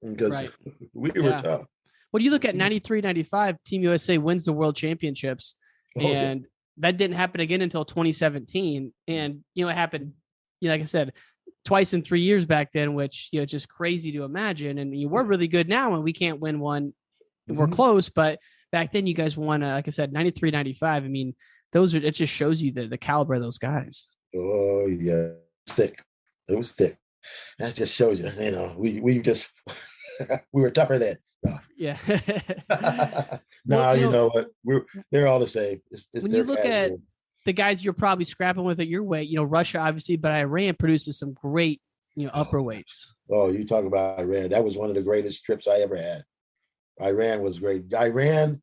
because we were tough. Well, you look at 93, 95, Team USA wins the world championships, and that didn't happen again until 2017. And, it happened, like I said, twice in 3 years back then, which, it's just crazy to imagine. And we're really good now and we can't win one. We're close, but back then you guys won, like I said, 93, 95. It just shows you the caliber of those guys. Oh yeah. Thick. It was thick. That just shows you, we just, we were tougher then. No. Yeah. You know what? They're all the same. It's when you look at the guys you're probably scrapping with at your weight, Russia obviously, but Iran produces some great, upper weights. Oh, you talk about Iran. That was one of the greatest trips I ever had. Iran was great. Iran,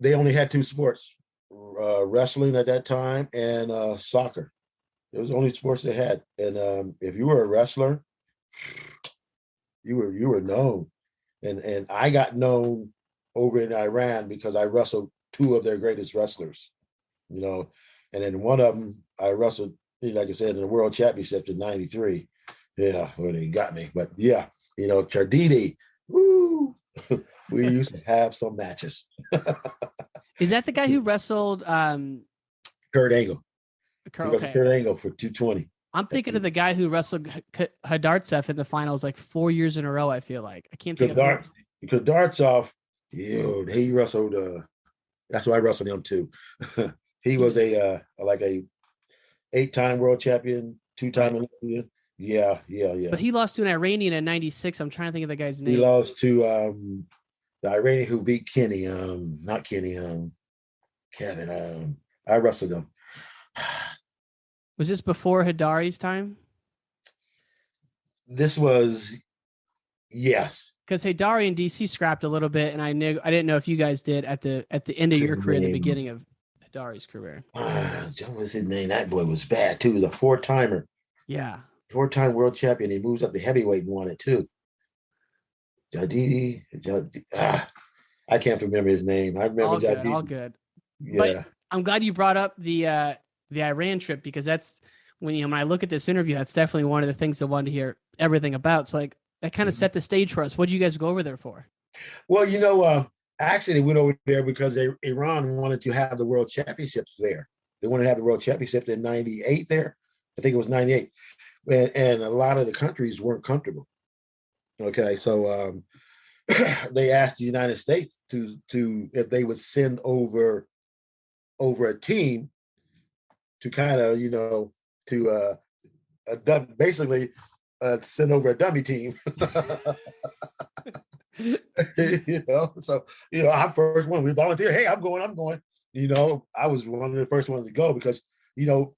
they only had two sports, wrestling at that time and soccer. It was the only sports they had. And if you were a wrestler, you were known. And I got known over in Iran because I wrestled two of their greatest wrestlers, and then one of them I wrestled, like I said, in the World Championship in '93, Yeah, well, they got me. But yeah, Chardini, woo, we used to have some matches. Is that the guy who wrestled Kurt Angle? Okay. Kurt Angle for 220. I'm thinking of the guy who wrestled Hadartsev in the finals like 4 years in a row, I feel like. I can't think of Hadartsev, he wrestled, that's why I wrestled him too. He was a 8-time world champion, 2-time Olympian. Yeah. But he lost to an Iranian in 96. I'm trying to think of the guy's name. He lost to the Iranian who beat Kenny. Not Kenny. Kevin. I wrestled him. Was this before Hidari's time? This was, yes. Because Hidari and DC scrapped a little bit, and I didn't know if you guys did at the end of your career, and the beginning of Hidari's career. What was his name? That boy was bad too. He was a 4-timer. Yeah. 4-time world champion. He moves up to heavyweight and won it too. Jadidi. I can't remember his name. I remember Jadidi. All good. Yeah. But I'm glad you brought up the Iran trip, because that's when I look at this interview, that's definitely one of the things I wanted to hear everything about. It's like that kind of set the stage for us. What did you guys go over there for? Well, actually they went over there because Iran wanted to have the world championships there. They wanted to have the world championship in 98 there. I think it was 98. And a lot of the countries weren't comfortable. Okay, so they asked the United States to if they would send over a team to kind of, basically send over a dummy team. So our first one, we volunteered. Hey, I'm going. I was one of the first ones to go because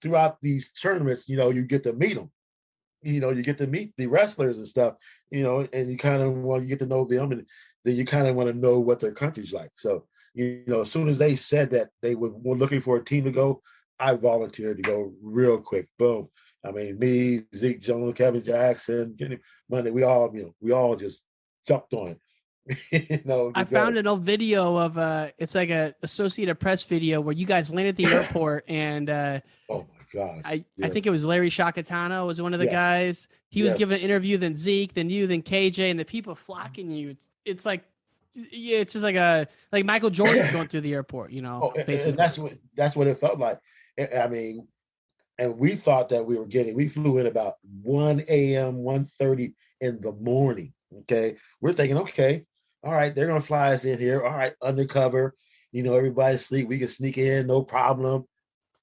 throughout these tournaments, you get to meet them. You get to meet the wrestlers and stuff, and you kind of want to get to know them, and then you kind of want to know what their country's like. So, as soon as they said that they were looking for a team to go, I volunteered to go real quick. Boom. I mean, me, Zeke Jones, Kevin Jackson, Monday, we all just jumped on it. I found an old video of it's like a Associated Press video where you guys landed at the airport and oh my gosh. I think it was Larry Shakatano was one of the guys. He was giving an interview, then Zeke, then you, then KJ, and the people flocking you. It's like it's just like Michael Jordan going through the airport, basically. And that's what it felt like. I mean, and we thought that we flew in about 1 a.m., 1:30 in the morning. Okay. We're thinking, okay, all right, they're going to fly us in here. All right, undercover, everybody's asleep. We can sneak in, no problem.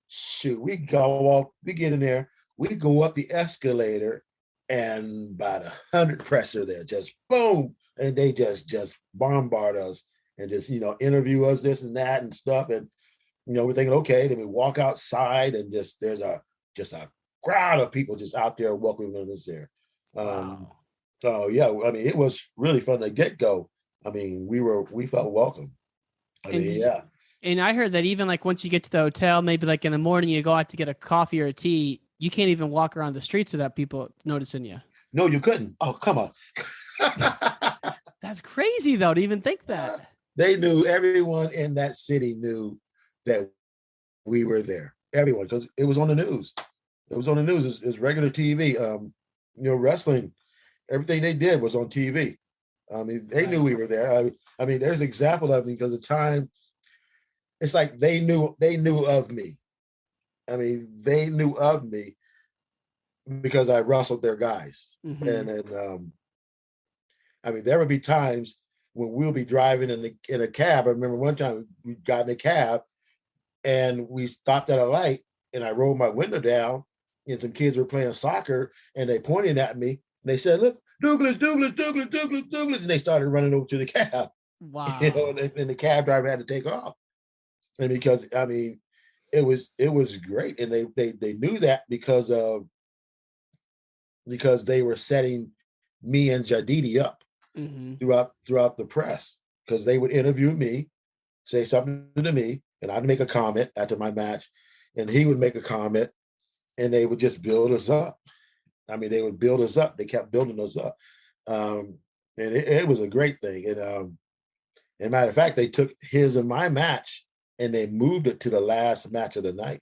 Shoot, we get in there, we go up the escalator, and about 100 press are there, just boom, and they just bombard us and just interview us, this and that and stuff, and we're thinking, okay, then we walk outside and there's a crowd of people just out there welcoming us there. Wow. So yeah, I mean, it was really fun to get go. I mean, we felt welcome. Yeah. And I heard that even like once you get to the hotel, maybe like in the morning, you go out to get a coffee or a tea, you can't even walk around the streets without people noticing you. No, you couldn't. Oh, come on. That's crazy though, to even think that. They knew, everyone in that city knew that we were there. Everyone, because it was on the news. It was on the news. It's regular TV. Wrestling, everything they did was on TV. I mean, they knew we were there. I mean, there's an example of me because the time, it's like they knew of me. I mean, they knew of me because I wrestled their guys. Mm-hmm. And I mean, there would be times when we'll be driving in a cab. I remember one time we got in a cab and we stopped at a light and I rolled my window down and some kids were playing soccer and they pointed at me and they said, "Look, Douglas. And they started running over to the cab. Wow. And the cab driver had to take off. And because, I mean, it was great. And they knew that because they were setting me and Jadidi up throughout the press, because they would interview me, say something to me, and I'd make a comment after my match, and he would make a comment, and they would just build us up. I mean, they would build us up. They kept building us up. And it was a great thing. And matter of fact, they took his and my match and they moved it to the last match of the night.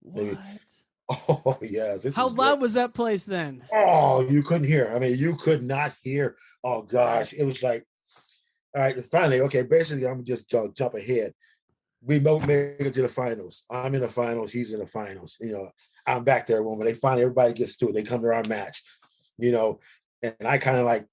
What? Oh, yes. How loud was that place then? Oh, you couldn't hear. I mean, you could not hear. Oh, gosh. It was like, all right, finally, okay, basically, I'm just jump ahead. We both make it to the finals. I'm in the finals. He's in the finals. I'm back there when they finally, everybody gets to it. They come to our match, and I kind of like,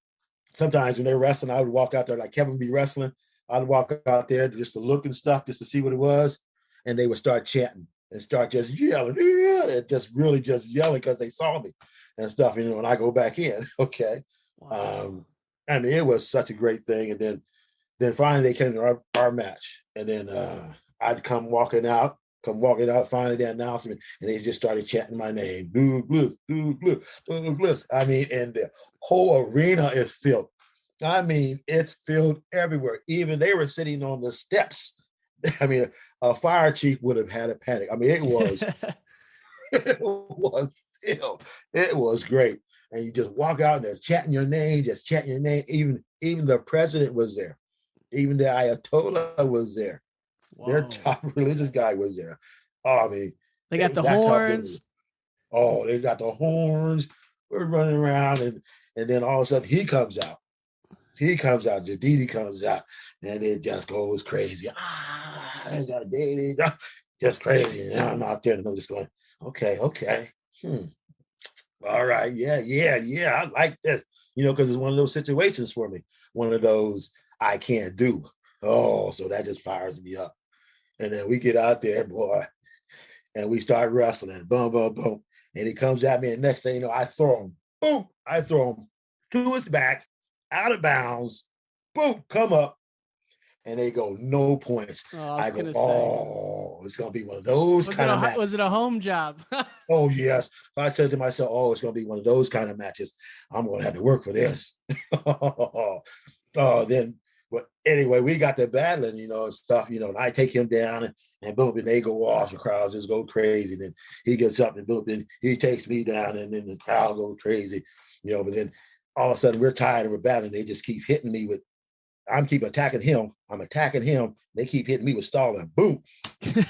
sometimes when they're wrestling, I would walk out there like Kevin be wrestling. I'd walk out there just to look and stuff, just to see what it was. And they would start chanting and start just yelling, and just really just yelling because they saw me and stuff, and I go back in. Okay. Wow. I mean, it was such a great thing. And then finally they came to our match. And then I'd come walking out, finally they announced me, and they just started chanting my name. Douglas. I mean, and the whole arena is filled. I mean, it's filled everywhere. Even they were sitting on the steps. I mean, a fire chief would have had a panic. I mean, it was filled. It was great. And you just walk out and they're chanting your name. Even the president was there. Even the Ayatollah was there. Whoa. Their top religious guy was there. Oh, I mean, they got the horns. Oh, they got the horns. We're running around, and then all of a sudden he comes out. Jadidi comes out, and it just goes crazy. Just crazy. And I'm out there, and I'm just going, okay. All right, yeah. I like this, because it's one of those situations for me. One of those I can't do. Oh, so that just fires me up. And then we get out there, boy, and we start wrestling. Boom, boom, boom. And he comes at me, and next thing you know, I throw him. Boom! I throw him to his back, out of bounds. Boom! Come up. And they go, no points. I go, it's going to be one of those kind of matches. Was it a home job? Oh, yes. I said to myself, it's going to be one of those kind of matches. I'm going to have to work for this. But anyway, we got to battling, and stuff, and I take him down, and boom, and they go off. The crowds just go crazy. Then he gets up, and boom, then he takes me down, and then the crowd goes crazy, but then all of a sudden we're tired and we're battling. They just keep hitting me with, keep attacking him. I'm attacking him. They keep hitting me with stalling. Boom. Hit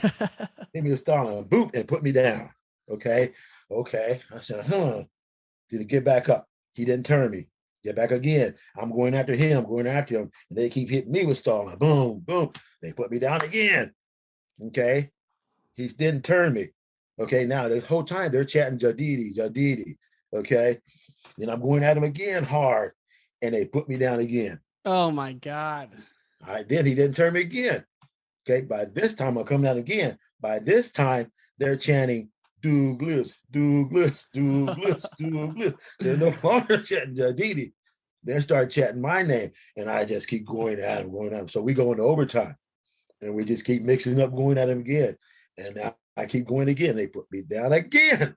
me with stalling. Boom. And put me down. Okay. I said, Did he get back up? He didn't turn me. Get back again. I'm going after him. And they keep hitting me with stalling. Boom. Boom. They put me down again. Okay. He didn't turn me. Okay. Now the whole time they're chatting Jadidi. Okay. Then I'm going at him again hard. And they put me down again. Oh my God. He didn't turn me again. Okay, by this time I'll come down again. By this time, they're chanting Douglas. They're no longer chanting Jadidi. They start chanting my name. And I just keep going at him. So we go into overtime. And we just keep mixing up, going at him again. And now I keep going again. They put me down again.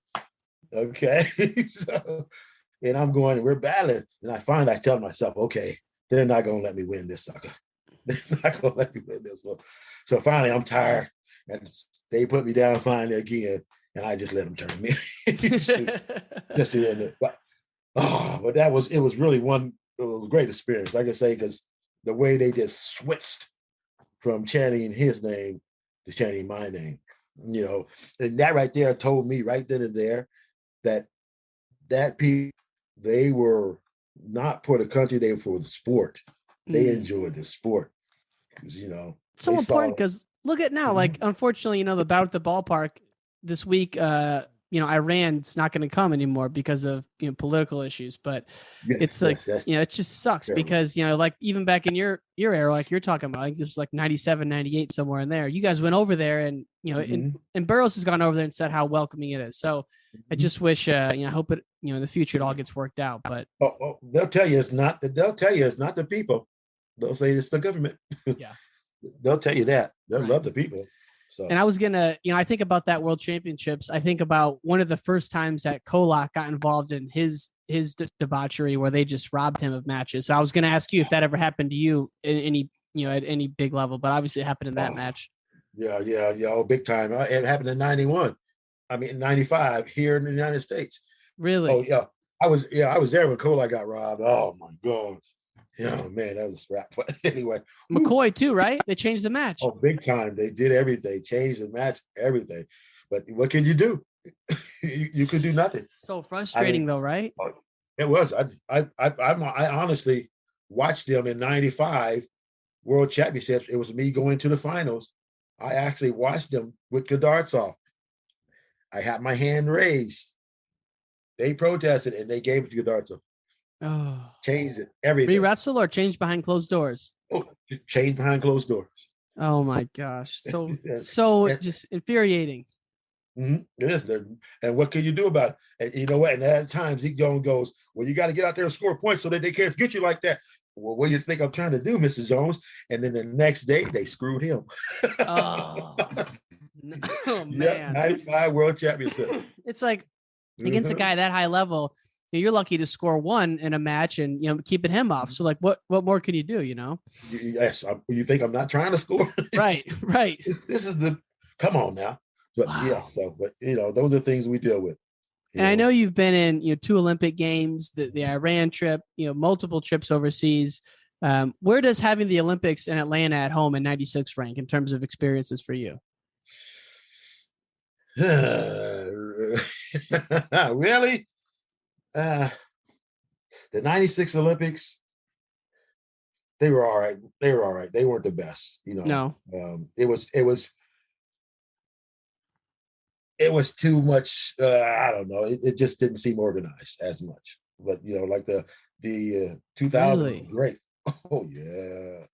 Okay. And I'm going, and we're battling. And I tell myself, okay, they're not going to let me win this sucker. They're not going to let me win this one. So finally, I'm tired. And they put me down finally again. And I just let them turn me. Just to end it. But it was really it was a great experience. Like I say, because the way they just switched from chanting his name to chanting my name, and that right there told me right then and there that people, they were not for the country, they were for the sport. They enjoyed the sport because it's so important. Because look at now, like unfortunately, the bout at the ballpark this week, Iran's not going to come anymore because of political issues. But it's like it just sucks because like even back in your era, like you're talking about, like this is like 97, 98, somewhere in there. You guys went over there, and and Burroughs has gone over there and said how welcoming it is. So I just wish, I hope it, in the future it all gets worked out. But they'll tell you it's not the people. They'll say it's the government. Yeah, they'll tell you that. They'll love the people. So, and I was gonna, I think about that World Championships. I think about one of the first times that Kolak got involved in his debauchery, where they just robbed him of matches. So I was gonna ask you if that ever happened to you in any, at any big level, but obviously it happened in that match. Yeah, big time. It happened in 91. 95 here in the United States. Really? Oh yeah. I was there when Kolak got robbed. Oh my God. Yeah, man, that was a scrap. But anyway. McCoy too, right? They changed the match. Oh, big time. They did everything. Changed the match, everything. But what can you do? you could do nothing. So frustrating, though, right? It was. I honestly watched them in '95 World Championships. It was me going to the finals. I actually watched them with darts off. I had my hand raised. They protested and they gave it to Godarzo. Oh. Changed it, everything. Re-wrestle or change behind closed doors? Oh, change behind closed doors. Oh my gosh. So just infuriating. Mm-hmm. It is. And what can you do about it? And you know what? And at times Zeke Jones goes, well, you got to get out there and score points so that they can't get you like that. Well, what do you think I'm trying to do, Mr. Jones? And then the next day they screwed him. Oh man. Yeah, 95 World Championship. It's like against a guy that high level, you're lucky to score one in a match and keeping him off. So like, what more can you do? Yes, you think I'm not trying to score? Right. This is the come on now. But wow. Yeah, but those are things we deal with. And I know you've been in 2 Olympic Games, the Iran trip, multiple trips overseas. Where does having the Olympics in Atlanta at home in '96 rank in terms of experiences for you? Really? The '96 Olympics, they were all right. They weren't the best, No. It was too much. I don't know. It just didn't seem organized as much. But like the 2000 really? Was great. Oh yeah.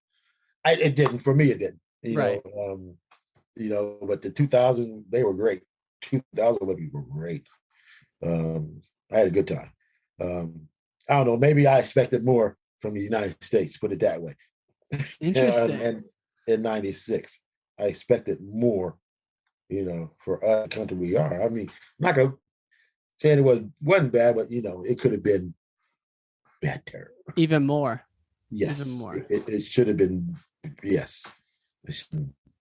It didn't for me. It didn't. Right. But the 2000 they were great. 2000 Olympics were great. I had a good time. I don't know. Maybe I expected more from the United States. Put it that way. Interesting. And in '96, I expected more. For a country we are. I mean, I'm not gonna say it wasn't bad, but it could have been better. Even more. Yes. Even more. It should have been. Yes.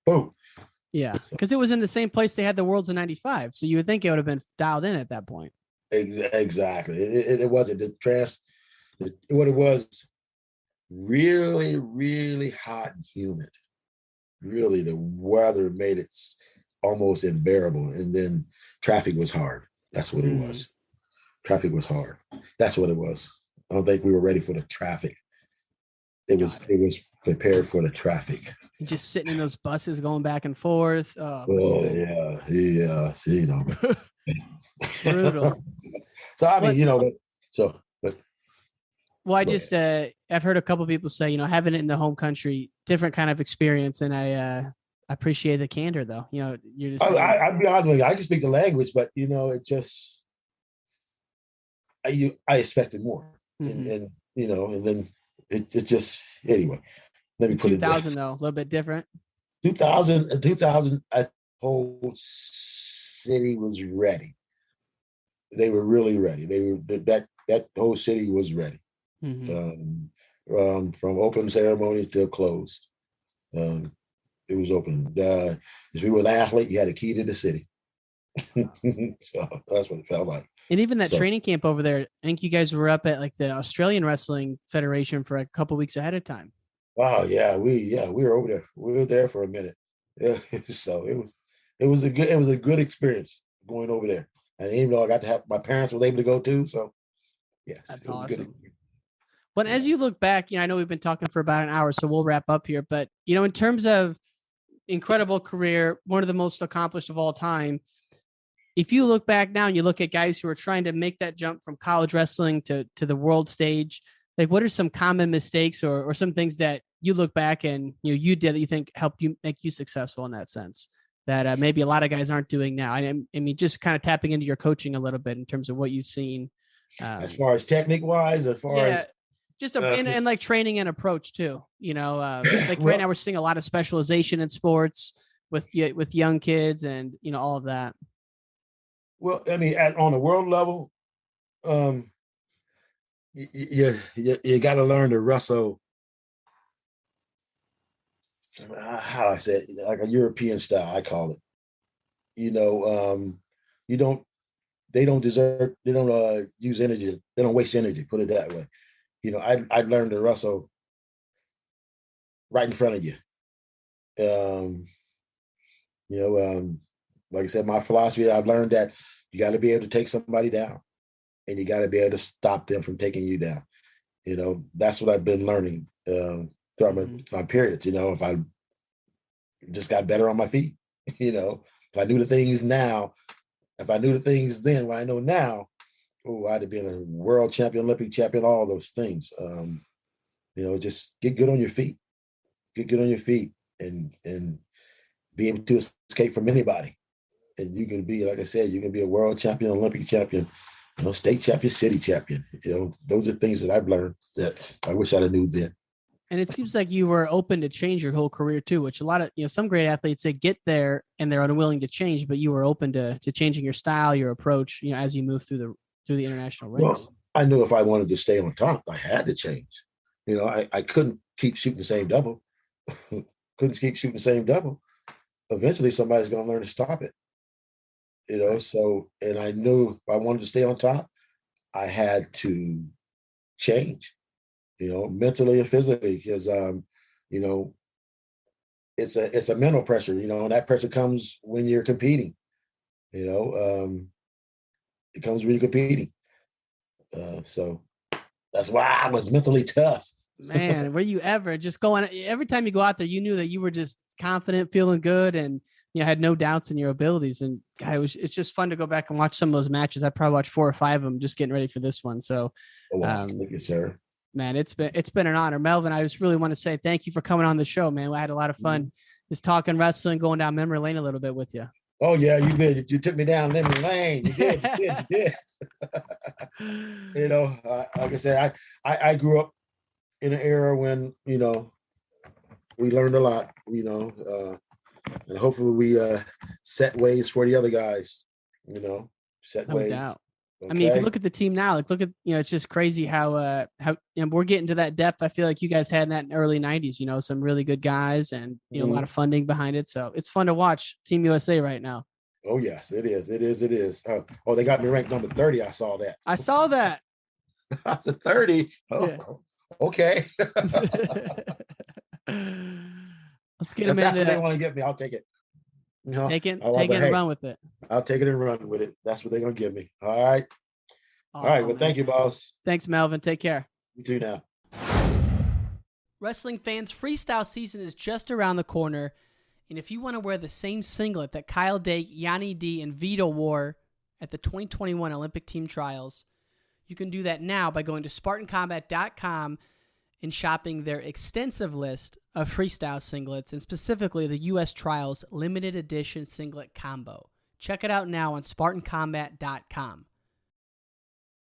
Boom. Yeah, because it was in the same place they had the Worlds in '95, so you would think it would have been dialed in at that point. Exactly. It wasn't what it was. Really, really hot and humid. Really, the weather made it almost unbearable, and then traffic was hard. That's what it was. Traffic was hard. That's what it was. I don't think we were ready for the traffic. It was prepared for the traffic. Just sitting in those buses going back and forth. Yeah. Brutal. So I mean, well, I just I've heard a couple people say, having it in the home country, different kind of experience, and I appreciate the candor, though. You're just. I'll be honest with you. I can speak the language, but it just I expected more, and then it just anyway. Let me put 2000 though, a little bit different. 2000, the whole city was ready. They were really ready. They were that whole city was ready. From open ceremony till closed. It was open. If you were an athlete, you had a key to the city. So that's what it felt like. And even that training camp over there, I think you guys were up at like the Australian Wrestling Federation for a couple weeks ahead of time. Wow, yeah, we were over there. We were there for a minute. Yeah, so it was a good experience going over there. And even though I got to have my parents were able to go too, so yes, that's awesome. But as you look back, I know we've been talking for about an hour, so we'll wrap up here. But in terms of incredible career, one of the most accomplished of all time. If you look back now and you look at guys who are trying to make that jump from college wrestling to the world stage, like what are some common mistakes or some things that you look back and you did that you think helped you make you successful in that sense that maybe a lot of guys aren't doing now? I mean, just kind of tapping into your coaching a little bit in terms of what you've seen. As far as technique wise, as just and like training and approach too, like right now we're seeing a lot of specialization in sports with young kids and, all of that. Well, I mean, on a world level, you got to learn to wrestle. How I say it, like a European style, I call it. They don't use energy. They don't waste energy. Put it that way. I learned to wrestle right in front of you. like I said, my philosophy, I've learned that you got to be able to take somebody down, and you got to be able to stop them from taking you down. You know, that's what I've been learning throughout my periods. You know, if I just got better on my feet, you know, if I knew the things now, if I knew the things then, what I know now, I'd have been a world champion, Olympic champion, all those things. You know, just get good on your feet, and be able to escape from anybody. And you can be, like I said, you can be a world champion, Olympic champion, you know, state champion, city champion. You know, those are things that I've learned that I wish I'd have knew then. And it seems like you were open to change your whole career too, which a lot of, you know, some great athletes, they get there and they're unwilling to change, but you were open to changing your style, your approach, you know, as you move through the international ranks. Well, I knew if I wanted to stay on top, I had to change. You know, I couldn't keep shooting the same double. Eventually somebody's going to learn to stop it. You know, so, and I knew if I wanted to stay on top, I had to change, you know, mentally and physically, because, you know, it's a mental pressure, you know, and that pressure comes when you're competing, you know, it comes when you're competing. So that's why I was mentally tough. Man, were you ever just going, every time you go out there, you knew that you were just confident, feeling good, and you know, had no doubts in your abilities. And God, it's just fun to go back and watch some of those matches. I probably watched 4 or 5 of them just getting ready for this one. So, Thank you, sir. Man, it's been an honor. Melvin, I just really want to say thank you for coming on the show, man. I had a lot of fun just talking wrestling, going down memory lane a little bit with you. Oh yeah, you did. You took me down memory lane. You did. You know, like I said, I grew up in an era when, you know, we learned a lot, you know, and hopefully we set ways for the other guys, you know, No ways. doubt. Okay? I mean, if you look at the team now, like look at, you know, it's just crazy how you know, we're getting to that depth. I feel like you guys had in that in the early 90s, you know, some really good guys and, you know, a lot of funding behind it. So it's fun to watch Team USA right now. Oh yes, it is. It is. Oh, they got me ranked number 30. I saw that. I saw that. I said 30. Oh, yeah. Okay. Let's get him in. What they want to get me, I'll take it. You know, take it and run with it. I'll take it and run with it. That's what they're gonna give me. All right. Awesome, all right. Well, thank you, boss. Thanks, Melvin. Take care. You too now. Wrestling fans, freestyle season is just around the corner. And if you want to wear the same singlet that Kyle Dake, Yianni D, and Vito wore at the 2021 Olympic team trials, you can do that now by going to SpartanCombat.com and shopping their extensive list of freestyle singlets, and specifically the U.S. Trials limited edition singlet combo. Check it out now on SpartanCombat.com.